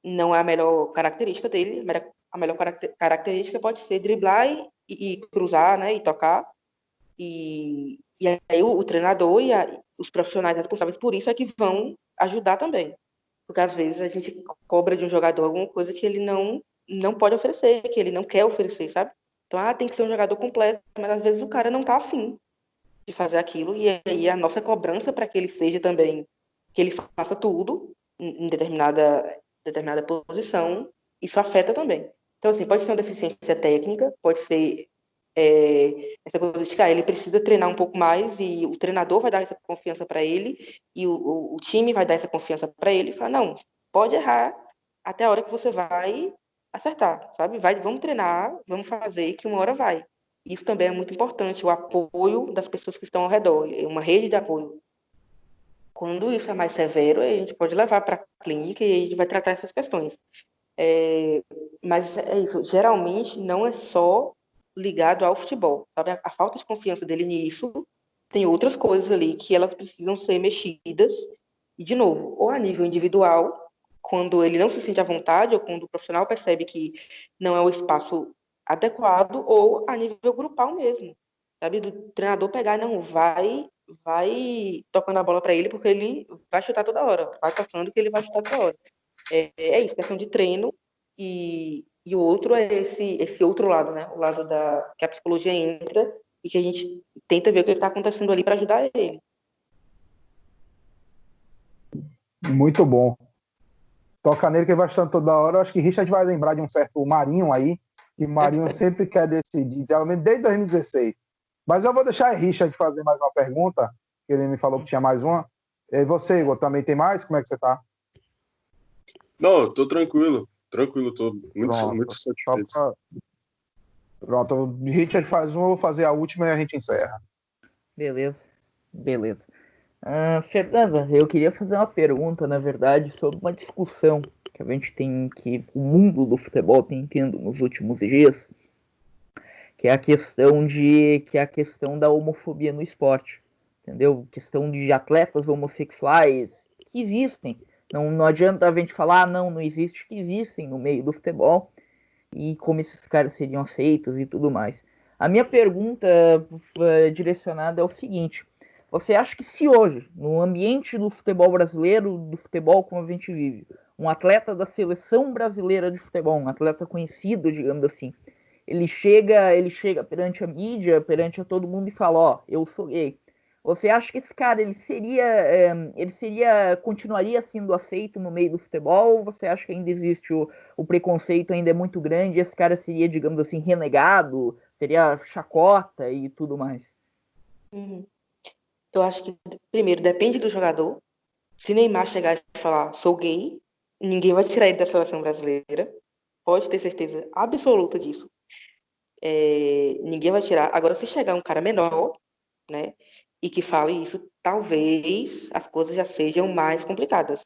[SPEAKER 3] não é a melhor característica dele. A melhor característica pode ser driblar e cruzar, né? E tocar. E aí o treinador e os profissionais responsáveis por isso é que vão ajudar também. Porque às vezes a gente cobra de um jogador alguma coisa que ele não pode oferecer, que ele não quer oferecer, sabe? Então, tem que ser um jogador completo, mas às vezes o cara não tá afim de fazer aquilo, e aí a nossa cobrança para que ele seja também, que ele faça tudo em determinada posição, isso afeta também. Então, assim, pode ser uma deficiência técnica, pode ser essa coisa de que ele precisa treinar um pouco mais e o treinador vai dar essa confiança para ele e o time vai dar essa confiança para ele e falar, não, pode errar até a hora que você vai acertar, sabe? Vamos treinar, vamos fazer que uma hora vai. Isso também é muito importante, o apoio das pessoas que estão ao redor, uma rede de apoio. Quando isso é mais severo, a gente pode levar para a clínica e a gente vai tratar essas questões. Mas é isso, geralmente não é só ligado ao futebol, sabe? A falta de confiança dele nisso, tem outras coisas ali que elas precisam ser mexidas, e de novo, ou a nível individual, quando ele não se sente à vontade, ou quando o profissional percebe que não é o espaço adequado, ou a nível grupal mesmo, sabe? Do treinador pegar, não, vai tocando a bola para ele, porque ele vai chutar toda hora, vai tocando que ele vai chutar toda hora. É isso, questão de treino, e o outro é esse outro lado, né? O lado que a psicologia entra e que a gente tenta ver o que está acontecendo ali para ajudar ele.
[SPEAKER 2] Muito bom. Toca nele que ele vai estando toda hora. Eu acho que Richard vai lembrar de um certo Marinho aí, que Marinho sempre quer decidir, pelo menos desde 2016. Mas eu vou deixar Richard fazer mais uma pergunta, que ele me falou que tinha mais uma. E você, Igor, também tem mais? Como é que você tá?
[SPEAKER 1] Não, eu tô tranquilo, tô
[SPEAKER 2] Pronto.
[SPEAKER 1] muito satisfeito.
[SPEAKER 2] Pronto, o Richard faz uma, eu vou fazer a última e a gente encerra.
[SPEAKER 4] Beleza. Fernanda, eu queria fazer uma pergunta, na verdade, sobre uma discussão que a gente tem, que o mundo do futebol tem tendo nos últimos dias, que é a questão da homofobia no esporte, entendeu? Questão de atletas homossexuais que existem. Não adianta a gente falar, não existe, que existem no meio do futebol, e como esses caras seriam aceitos e tudo mais. A minha pergunta direcionada é o seguinte: você acha que se hoje, no ambiente do futebol brasileiro, do futebol como a gente vive, um atleta da seleção brasileira de futebol, um atleta conhecido, digamos assim, ele chega perante a mídia, perante a todo mundo e fala, ó, eu sou gay. Você acha que esse cara, continuaria sendo aceito no meio do futebol? Ou você acha que ainda existe o preconceito ainda é muito grande e esse cara seria, digamos assim, renegado, seria chacota e tudo mais?
[SPEAKER 3] Uhum. Eu acho que, primeiro, depende do jogador. Se Neymar chegar e falar, sou gay, ninguém vai tirar ele da seleção brasileira. Pode ter certeza absoluta disso. Ninguém vai tirar. Agora, se chegar um cara menor, né, e que fale isso, talvez as coisas já sejam mais complicadas.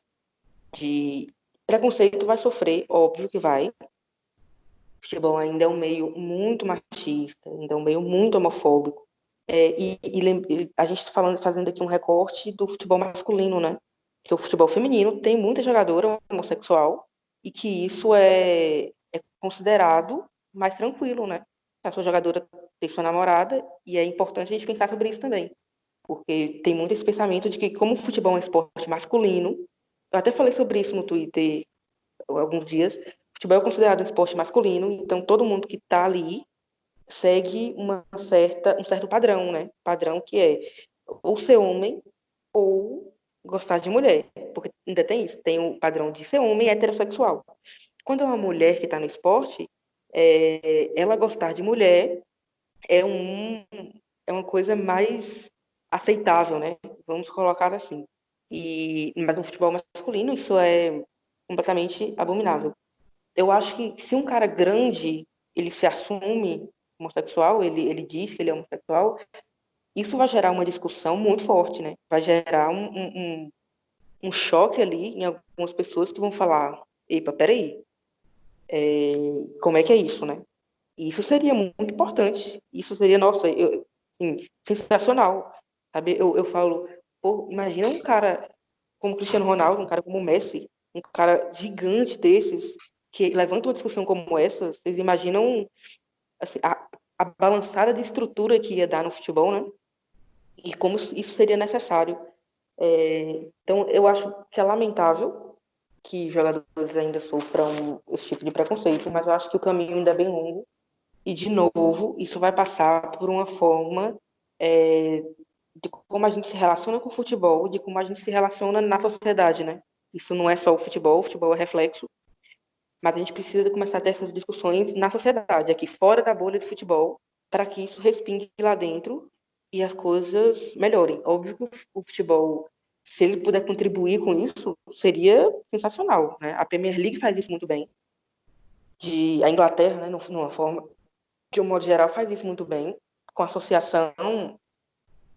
[SPEAKER 3] De preconceito vai sofrer, óbvio que vai. O futebol ainda é um meio muito machista, ainda é um meio muito homofóbico. A gente está fazendo aqui um recorte do futebol masculino, né? Porque o futebol feminino tem muita jogadora homossexual e que isso é considerado mais tranquilo, né? A sua jogadora tem sua namorada, e é importante a gente pensar sobre isso também. porque tem muito esse pensamento de que, como o futebol é um esporte masculino, eu até falei sobre isso no Twitter há alguns dias, o futebol é considerado um esporte masculino, então todo mundo que está ali segue um certo padrão, né? Padrão que é ou ser homem ou gostar de mulher, porque ainda tem isso, tem o padrão de ser homem heterossexual. Quando é uma mulher que está no esporte, ela gostar de mulher é, é uma coisa mais aceitável, né? Vamos colocar assim. Mas no futebol masculino isso é completamente abominável. Eu acho que se um cara grande ele se assume homossexual, ele diz que ele é homossexual, isso vai gerar uma discussão muito forte, né? Vai gerar um choque ali em algumas pessoas que vão falar: epa, peraí, como é que é isso, né? E isso seria muito importante. Isso seria, nossa, assim, sensacional. Sabe? Eu falo, pô, imagina um cara como Cristiano Ronaldo, um cara como Messi, um cara gigante desses, que levanta uma discussão como essa. Vocês imaginam assim, a balançada de estrutura que ia dar no futebol, né? E como isso seria necessário. Então, eu acho que é lamentável que jogadores ainda sofram esse tipo de preconceito, mas eu acho que o caminho ainda é bem longo. E, de novo, isso vai passar por uma forma de como a gente se relaciona com o futebol, de como a gente se relaciona na sociedade, né? Isso não é só o futebol é reflexo, mas a gente precisa começar a ter essas discussões na sociedade, aqui fora da bolha de futebol, para que isso respingue lá dentro e as coisas melhorem. Óbvio que o futebol, se ele puder contribuir com isso, seria sensacional, né? A Premier League faz isso muito bem, a Inglaterra, né, numa forma de um modo geral, faz isso muito bem, com associação,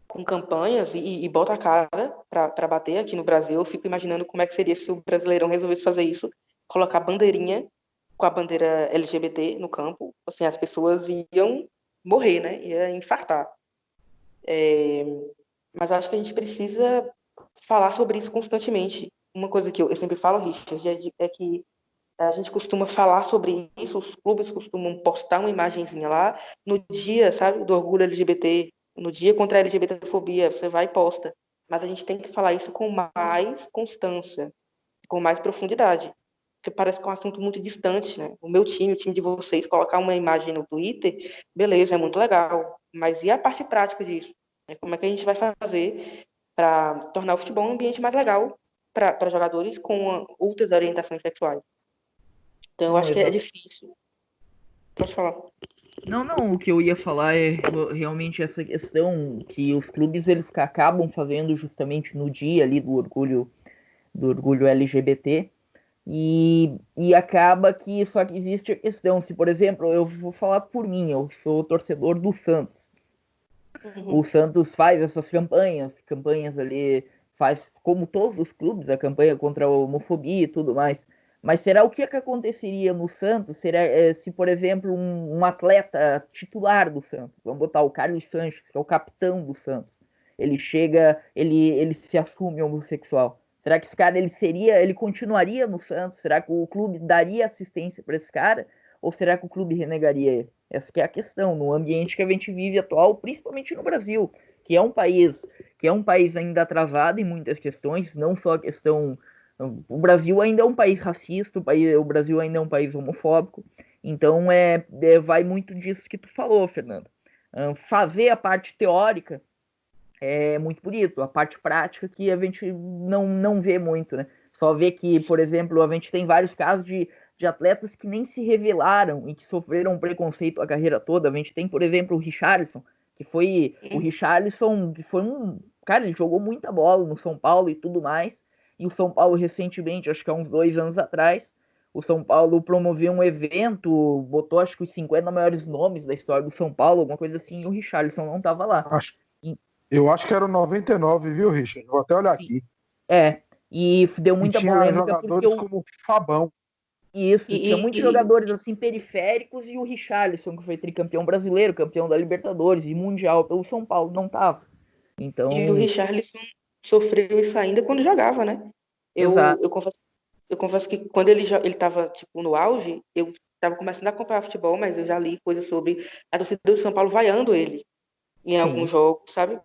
[SPEAKER 3] com campanhas e bota a cara para bater aqui no Brasil. Eu fico imaginando como é que seria se o Brasileirão resolvesse fazer isso, colocar bandeirinha com a bandeira LGBT no campo. Assim, as pessoas iam morrer, né? Ia infartar. Mas acho que a gente precisa falar sobre isso constantemente. Uma coisa que eu sempre falo, Richard, é que a gente costuma falar sobre isso, os clubes costumam postar uma imagenzinha lá no dia, sabe, do orgulho LGBT, no dia contra a LGBTfobia, você vai e posta. Mas a gente tem que falar isso com mais constância, com mais profundidade, porque parece que é um assunto muito distante, né? O meu time, o time de vocês, colocar uma imagem no Twitter, beleza, é muito legal, mas e a parte prática disso? Como é que a gente vai fazer para tornar o futebol um ambiente mais legal para jogadores com outras orientações sexuais? Então, eu
[SPEAKER 4] Não,
[SPEAKER 3] acho que é difícil. Pode falar.
[SPEAKER 4] Não, o que eu ia falar é realmente essa questão que os clubes eles acabam fazendo justamente no dia ali do orgulho LGBT e acaba que só que existe a questão, se por exemplo, eu vou falar por mim, eu sou torcedor do Santos. O Santos faz essas campanhas ali, faz como todos os clubes, a campanha contra a homofobia e tudo mais. Mas será o que aconteceria no Santos? Será se, por exemplo, um atleta titular do Santos, vamos botar o Carlos Sanches, que é o capitão do Santos, ele chega, ele se assume homossexual. Será que esse cara ele continuaria no Santos? Será que o clube daria assistência para esse cara? Ou será que o clube renegaria ele? Essa que é a questão, no ambiente que a gente vive atual, principalmente no Brasil, que é um país ainda atrasado em muitas questões, não só a questão. O Brasil ainda é um país racista, o Brasil ainda é um país homofóbico, então vai muito disso que tu falou, Fernando. Fazer a parte teórica é muito bonito, a parte prática que a gente não vê muito, né? Só vê que, por exemplo, a gente tem vários casos de atletas que nem se revelaram e que sofreram preconceito a carreira toda. A gente tem, por exemplo, o Richarlison, que foi um. Cara, ele jogou muita bola no São Paulo e tudo mais. E o São Paulo, recentemente, acho que há uns 2 anos atrás, o São Paulo promoveu um evento, botou acho que os 50 maiores nomes da história do São Paulo, alguma coisa assim, e o Richarlison não estava lá.
[SPEAKER 2] Eu acho que era o 99, viu, Richard? Vou até olhar aqui.
[SPEAKER 4] E deu
[SPEAKER 2] E
[SPEAKER 4] muita
[SPEAKER 2] tinha
[SPEAKER 4] polêmica porque
[SPEAKER 2] jogadores como Fabão.
[SPEAKER 4] Isso, tinha muitos jogadores assim periféricos e o Richarlison, que foi tricampeão brasileiro, campeão da Libertadores e Mundial pelo São Paulo, não tava. Então,
[SPEAKER 3] E o Richarlison sofreu isso ainda quando jogava, né?
[SPEAKER 4] exato.
[SPEAKER 3] Eu confesso que quando ele estava tipo, no auge, eu estava começando a acompanhar futebol, mas eu já li coisas sobre a torcida do São Paulo vaiando ele. em alguns
[SPEAKER 4] Sim,
[SPEAKER 3] jogos, sabe?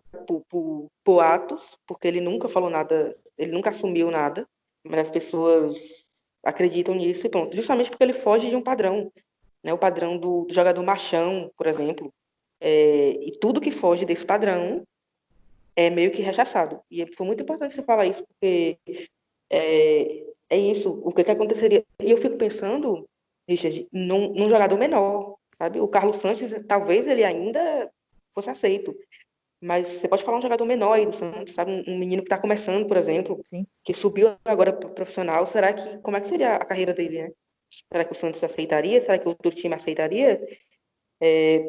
[SPEAKER 3] Por atos, porque ele nunca falou nada, ele nunca assumiu nada, mas as pessoas acreditam nisso e pronto. Justamente porque ele foge de um padrão, né? O padrão do jogador machão, por exemplo. E tudo que foge desse padrão é meio que rechaçado. E foi muito importante você falar isso, porque é isso, o que que aconteceria? E eu fico pensando, Richard, num jogador menor, sabe? O Carlos Sanches, talvez ele ainda fosse aceito, mas você pode falar um jogador menor aí do Santos, sabe? Um menino que está começando, por exemplo,
[SPEAKER 4] sim,
[SPEAKER 3] que subiu agora para profissional, como é que seria a carreira dele, né? Será que o Santos aceitaria? Será que outro time aceitaria?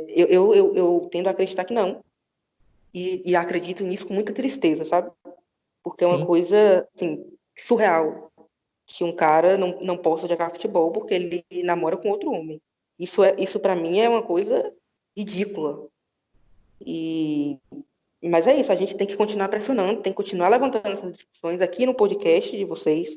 [SPEAKER 3] Eu tendo a acreditar que não. E acredito nisso com muita tristeza, sabe? Porque é uma
[SPEAKER 4] sim.
[SPEAKER 3] coisa, assim, surreal que um cara não possa jogar futebol porque ele namora com outro homem. Isso para mim é uma coisa ridícula. E mas é isso, a gente tem que continuar pressionando, tem que continuar levantando essas discussões aqui no podcast de vocês,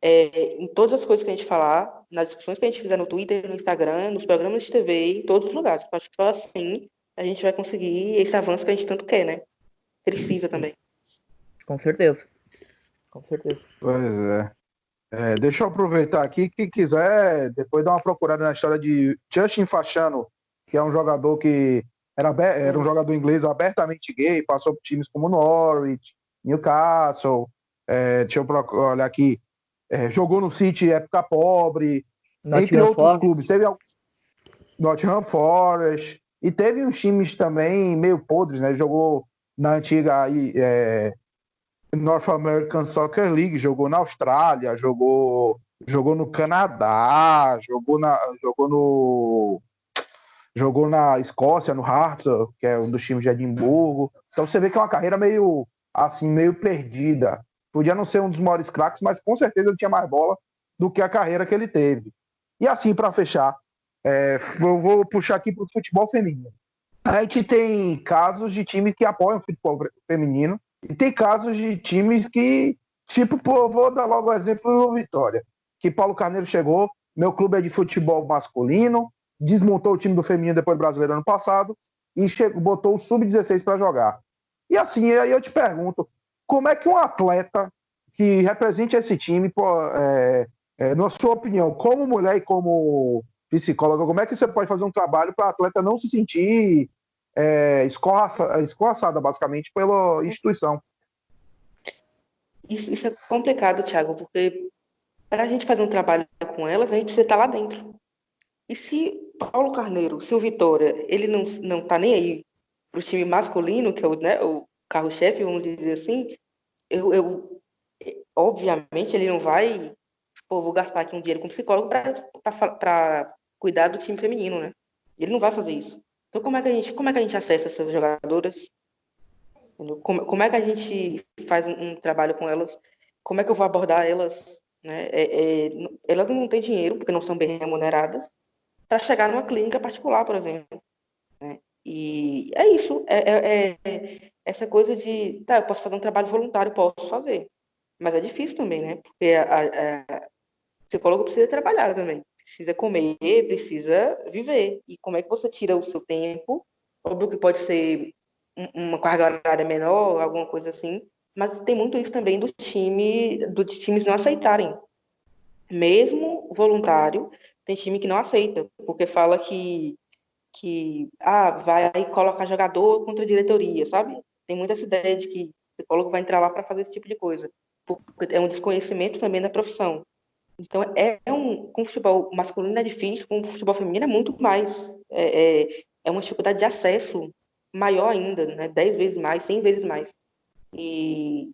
[SPEAKER 3] em todas as coisas que a gente falar, nas discussões que a gente fizer no Twitter, no Instagram, nos programas de TV, em todos os lugares. Eu acho que só assim a gente vai conseguir esse avanço que a gente tanto quer, né? Precisa também.
[SPEAKER 4] Com certeza. Com certeza.
[SPEAKER 2] Pois é. Deixa eu aproveitar aqui, quem quiser, depois dar uma procurada na história de Justin Fashanu, que é um jogador que era um jogador inglês abertamente gay, passou por times como Norwich, Newcastle, deixa eu olhar aqui, jogou no City época pobre, entre
[SPEAKER 4] Nottingham
[SPEAKER 2] outros clubes.
[SPEAKER 4] Forest.
[SPEAKER 2] Teve Nottingham Forest, e teve uns times também meio podres, né? Jogou na antiga North American Soccer League, jogou na Austrália, jogou no Canadá, jogou na Escócia, no Hearts, que é um dos times de Edimburgo. Então você vê que é uma carreira meio assim, meio perdida. Podia não ser um dos maiores craques, mas com certeza ele tinha mais bola do que a carreira que ele teve. E assim, para fechar, eu vou puxar aqui para o futebol feminino. A gente tem casos de times que apoiam o futebol feminino e tem casos de times que, tipo, pô, vou dar logo o exemplo do Vitória, que Paulo Carneiro chegou, meu clube é de futebol masculino, desmontou o time do feminino depois do brasileiro ano passado e botou o sub-16 para jogar. E assim, aí eu te pergunto, como é que um atleta que represente esse time, pô, na sua opinião, como mulher e como psicóloga, como é que você pode fazer um trabalho para a atleta não se sentir escorraçada, basicamente, pela instituição?
[SPEAKER 3] Isso é complicado, Thiago, porque para a gente fazer um trabalho com elas, a gente precisa estar lá dentro. E se Paulo Carneiro, se o Vitória, ele não tá nem aí para o time masculino, que é o carro-chefe, vamos dizer assim, obviamente ele não vai, pô, vou gastar aqui um dinheiro com psicólogo para cuidar do time feminino, né? Ele não vai fazer isso. Então como é que a gente acessa essas jogadoras? Entendeu? Como é que a gente faz um trabalho com elas? Como é que eu vou abordar elas? Né? Elas não têm dinheiro, porque não são bem remuneradas, para chegar numa clínica particular, por exemplo. E é isso. Essa coisa de, tá, eu posso fazer um trabalho voluntário, posso fazer. Mas é difícil também, né? Porque o psicólogo precisa trabalhar também. Precisa comer, precisa viver. E como é que você tira o seu tempo? Óbvio que pode ser uma carga horária menor, alguma coisa assim. Mas tem muito isso também dos times não aceitarem. Mesmo voluntário, tem time que não aceita, porque fala que vai colocar jogador contra a diretoria, sabe? Tem muita essa ideia de que o psicólogo vai entrar lá para fazer esse tipo de coisa, porque é um desconhecimento também da profissão. Então, com o futebol masculino é difícil, com o futebol feminino é muito mais. É uma dificuldade de acesso maior ainda, né? 10 vezes mais, 100 vezes mais. E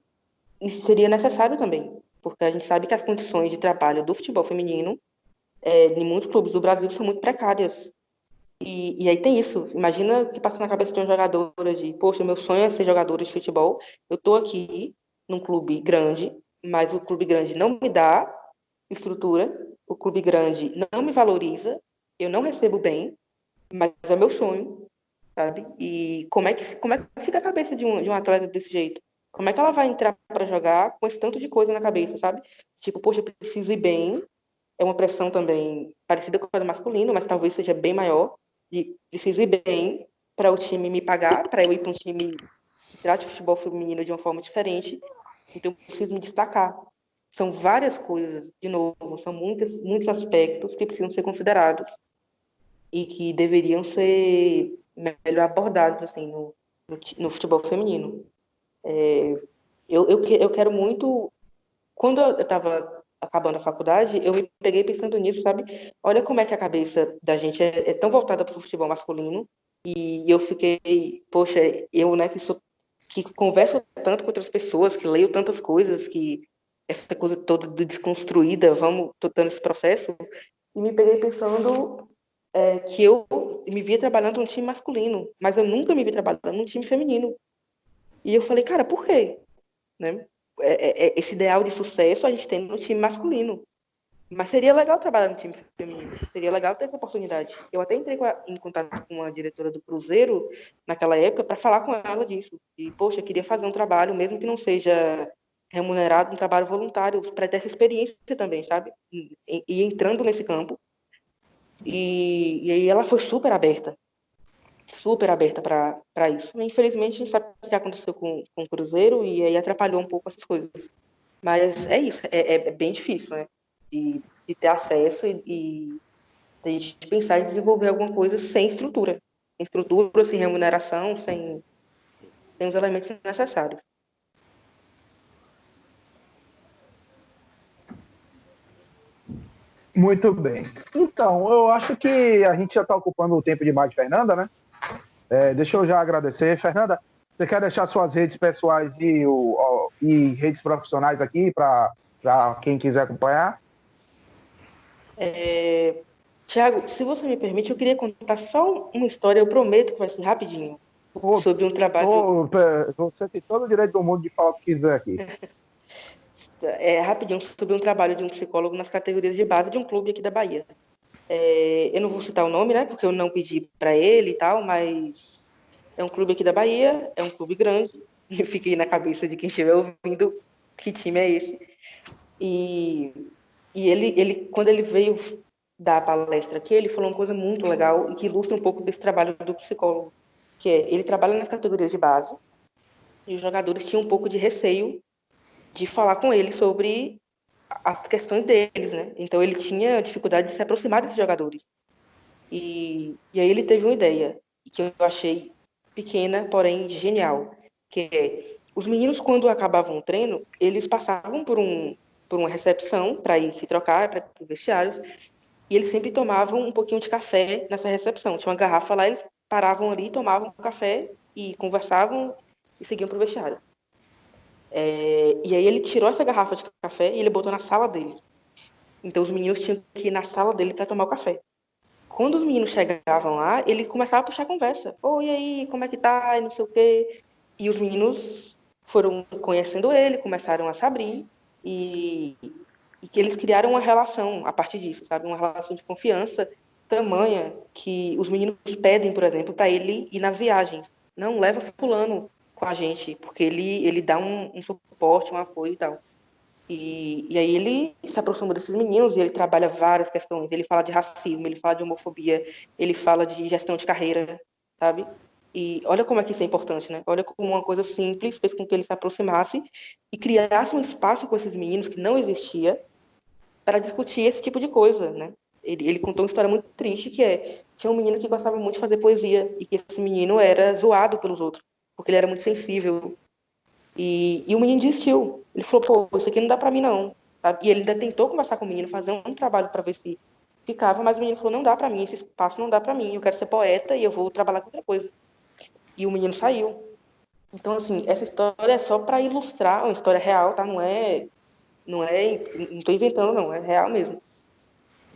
[SPEAKER 3] isso seria necessário também, porque a gente sabe que as condições de trabalho do futebol feminino, em muitos clubes do Brasil, são muito precárias. E aí tem isso. Imagina o que passa na cabeça de uma jogadora de, poxa, meu sonho é ser jogadora de futebol. Eu tô aqui num clube grande, mas o clube grande não me dá estrutura, o clube grande não me valoriza, eu não recebo bem, mas é meu sonho, sabe? E como é que fica a cabeça de um atleta desse jeito? Como é que ela vai entrar para jogar com esse tanto de coisa na cabeça, sabe? Tipo, poxa, eu preciso ir bem, é uma pressão também parecida com a do masculino, mas talvez seja bem maior, de preciso ir bem, para o time me pagar, para eu ir para um time que trate o futebol feminino de uma forma diferente. Então, eu preciso me destacar. São várias coisas, de novo, são muitos aspectos que precisam ser considerados e que deveriam ser melhor abordados assim, no futebol feminino. Eu quero muito. Quando eu estava acabando a faculdade, eu me peguei pensando nisso, sabe? Olha como é que a cabeça da gente é tão voltada para o futebol masculino. E eu fiquei, poxa, eu, né, que converso tanto com outras pessoas, que leio tantas coisas, que essa coisa toda de desconstruída, vamos tentando esse processo, e me peguei pensando que eu me via trabalhando num time masculino, mas eu nunca me vi trabalhando num time feminino. E eu falei, cara, por quê? Né? Esse ideal de sucesso a gente tem no time masculino. Mas seria legal trabalhar no time feminino. Seria legal ter essa oportunidade. Eu até entrei em contato com a diretora do Cruzeiro naquela época para falar com ela disso. E, poxa, eu queria fazer um trabalho, mesmo que não seja remunerado, um trabalho voluntário, para ter essa experiência também, sabe? E entrando nesse campo. E aí ela foi super aberta para isso. Infelizmente, a gente sabe o que aconteceu com o Cruzeiro e aí atrapalhou um pouco essas coisas. Mas é isso, é bem difícil, né? De ter acesso e de a gente pensar em desenvolver alguma coisa sem estrutura. Sem estrutura, sem remuneração, sem os elementos necessários.
[SPEAKER 2] Muito bem. Então, eu acho que a gente já está ocupando o tempo demais de Fernanda, né? Deixa eu já agradecer. Fernanda, você quer deixar suas redes pessoais e redes profissionais aqui para quem quiser acompanhar?
[SPEAKER 3] Tiago, se você me permite, eu queria contar só uma história, eu prometo que vai ser rapidinho, sobre um trabalho...
[SPEAKER 2] Você tem todo o direito do mundo de falar o que quiser aqui.
[SPEAKER 3] Rapidinho, sobre um trabalho de um psicólogo nas categorias de base de um clube aqui da Bahia. Eu não vou citar o nome, né, porque eu não pedi para ele e tal, mas é um clube aqui da Bahia, é um clube grande, e eu fiquei na cabeça de quem estiver ouvindo que time é esse. E ele, quando ele veio dar a palestra aqui, ele falou uma coisa muito legal e que ilustra um pouco desse trabalho do psicólogo, que ele trabalha nas categorias de base e os jogadores tinham um pouco de receio de falar com ele sobre as questões deles, né? Então ele tinha dificuldade de se aproximar desses jogadores. E aí ele teve uma ideia que eu achei pequena, porém genial, que os meninos, quando acabavam o treino, eles passavam por uma recepção para ir se trocar, para ir vestiários, e eles sempre tomavam um pouquinho de café nessa recepção. Tinha uma garrafa lá, eles paravam ali, tomavam um café e conversavam e seguiam para o vestiário. E aí ele tirou essa garrafa de café e ele botou na sala dele. Então os meninos tinham que ir na sala dele para tomar o café. Quando os meninos chegavam lá, ele começava a puxar conversa. Oi, e aí, como é que tá? E não sei o quê. E os meninos foram conhecendo ele, começaram a se abrir e que eles criaram uma relação a partir disso, sabe? Uma relação de confiança tamanha que os meninos pedem, por exemplo, para ele ir nas viagens. Não, leva fulano com a gente, porque ele dá um suporte, um apoio e tal. E aí ele se aproxima desses meninos e ele trabalha várias questões. Ele fala de racismo, ele fala de homofobia, ele fala de gestão de carreira, sabe? E olha como é que isso é importante, né? Olha como uma coisa simples fez com que ele se aproximasse e criasse um espaço com esses meninos que não existia para discutir esse tipo de coisa, né? Ele contou uma história muito triste tinha um menino que gostava muito de fazer poesia e que esse menino era zoado pelos outros, porque ele era muito sensível. E o menino desistiu. Ele falou, pô, isso aqui não dá pra mim, não. Sabe? E ele ainda tentou conversar com o menino, fazer um trabalho para ver se ficava, mas o menino falou, não dá pra mim, esse espaço não dá pra mim, eu quero ser poeta e eu vou trabalhar com outra coisa. E o menino saiu. Então, assim, essa história é só para ilustrar, uma história real, tá? Não tô inventando, não, é real mesmo.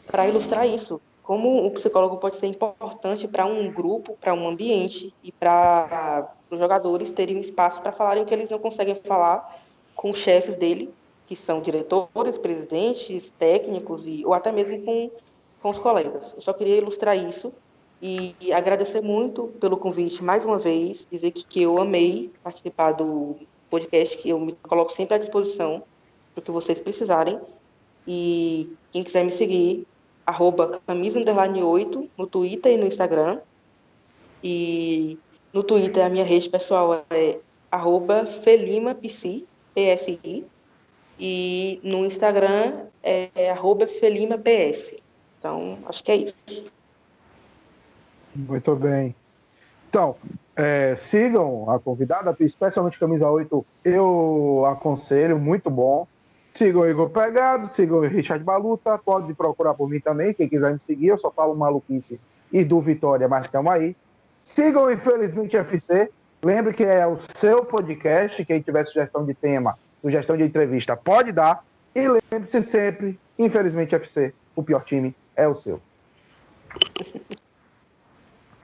[SPEAKER 3] Para ilustrar isso, como o psicólogo pode ser importante para um grupo, para um ambiente e para os jogadores terem um espaço para falarem o que eles não conseguem falar com os chefes dele, que são diretores, presidentes, técnicos ou até mesmo com os colegas. Eu só queria ilustrar isso e agradecer muito pelo convite mais uma vez, dizer que eu amei participar do podcast, que eu me coloco sempre à disposição para o que vocês precisarem. E quem quiser me seguir, @camisa_8 no Twitter e no Instagram. E no Twitter, a minha rede pessoal é @felimapsi, PSI. E no Instagram é @felimaps. Então, acho que é isso.
[SPEAKER 2] Muito bem. Então, sigam a convidada, especialmente Camisa 8, eu aconselho, muito bom. Sigam o Igor Pegado, sigam o Richard Baluta, pode procurar por mim também, quem quiser me seguir, eu só falo maluquice e do Vitória, mas estamos aí. Sigam o Infelizmente FC, lembre que é o seu podcast, quem tiver sugestão de tema, sugestão de entrevista, pode dar. E lembre-se sempre, Infelizmente FC, o pior time é o seu.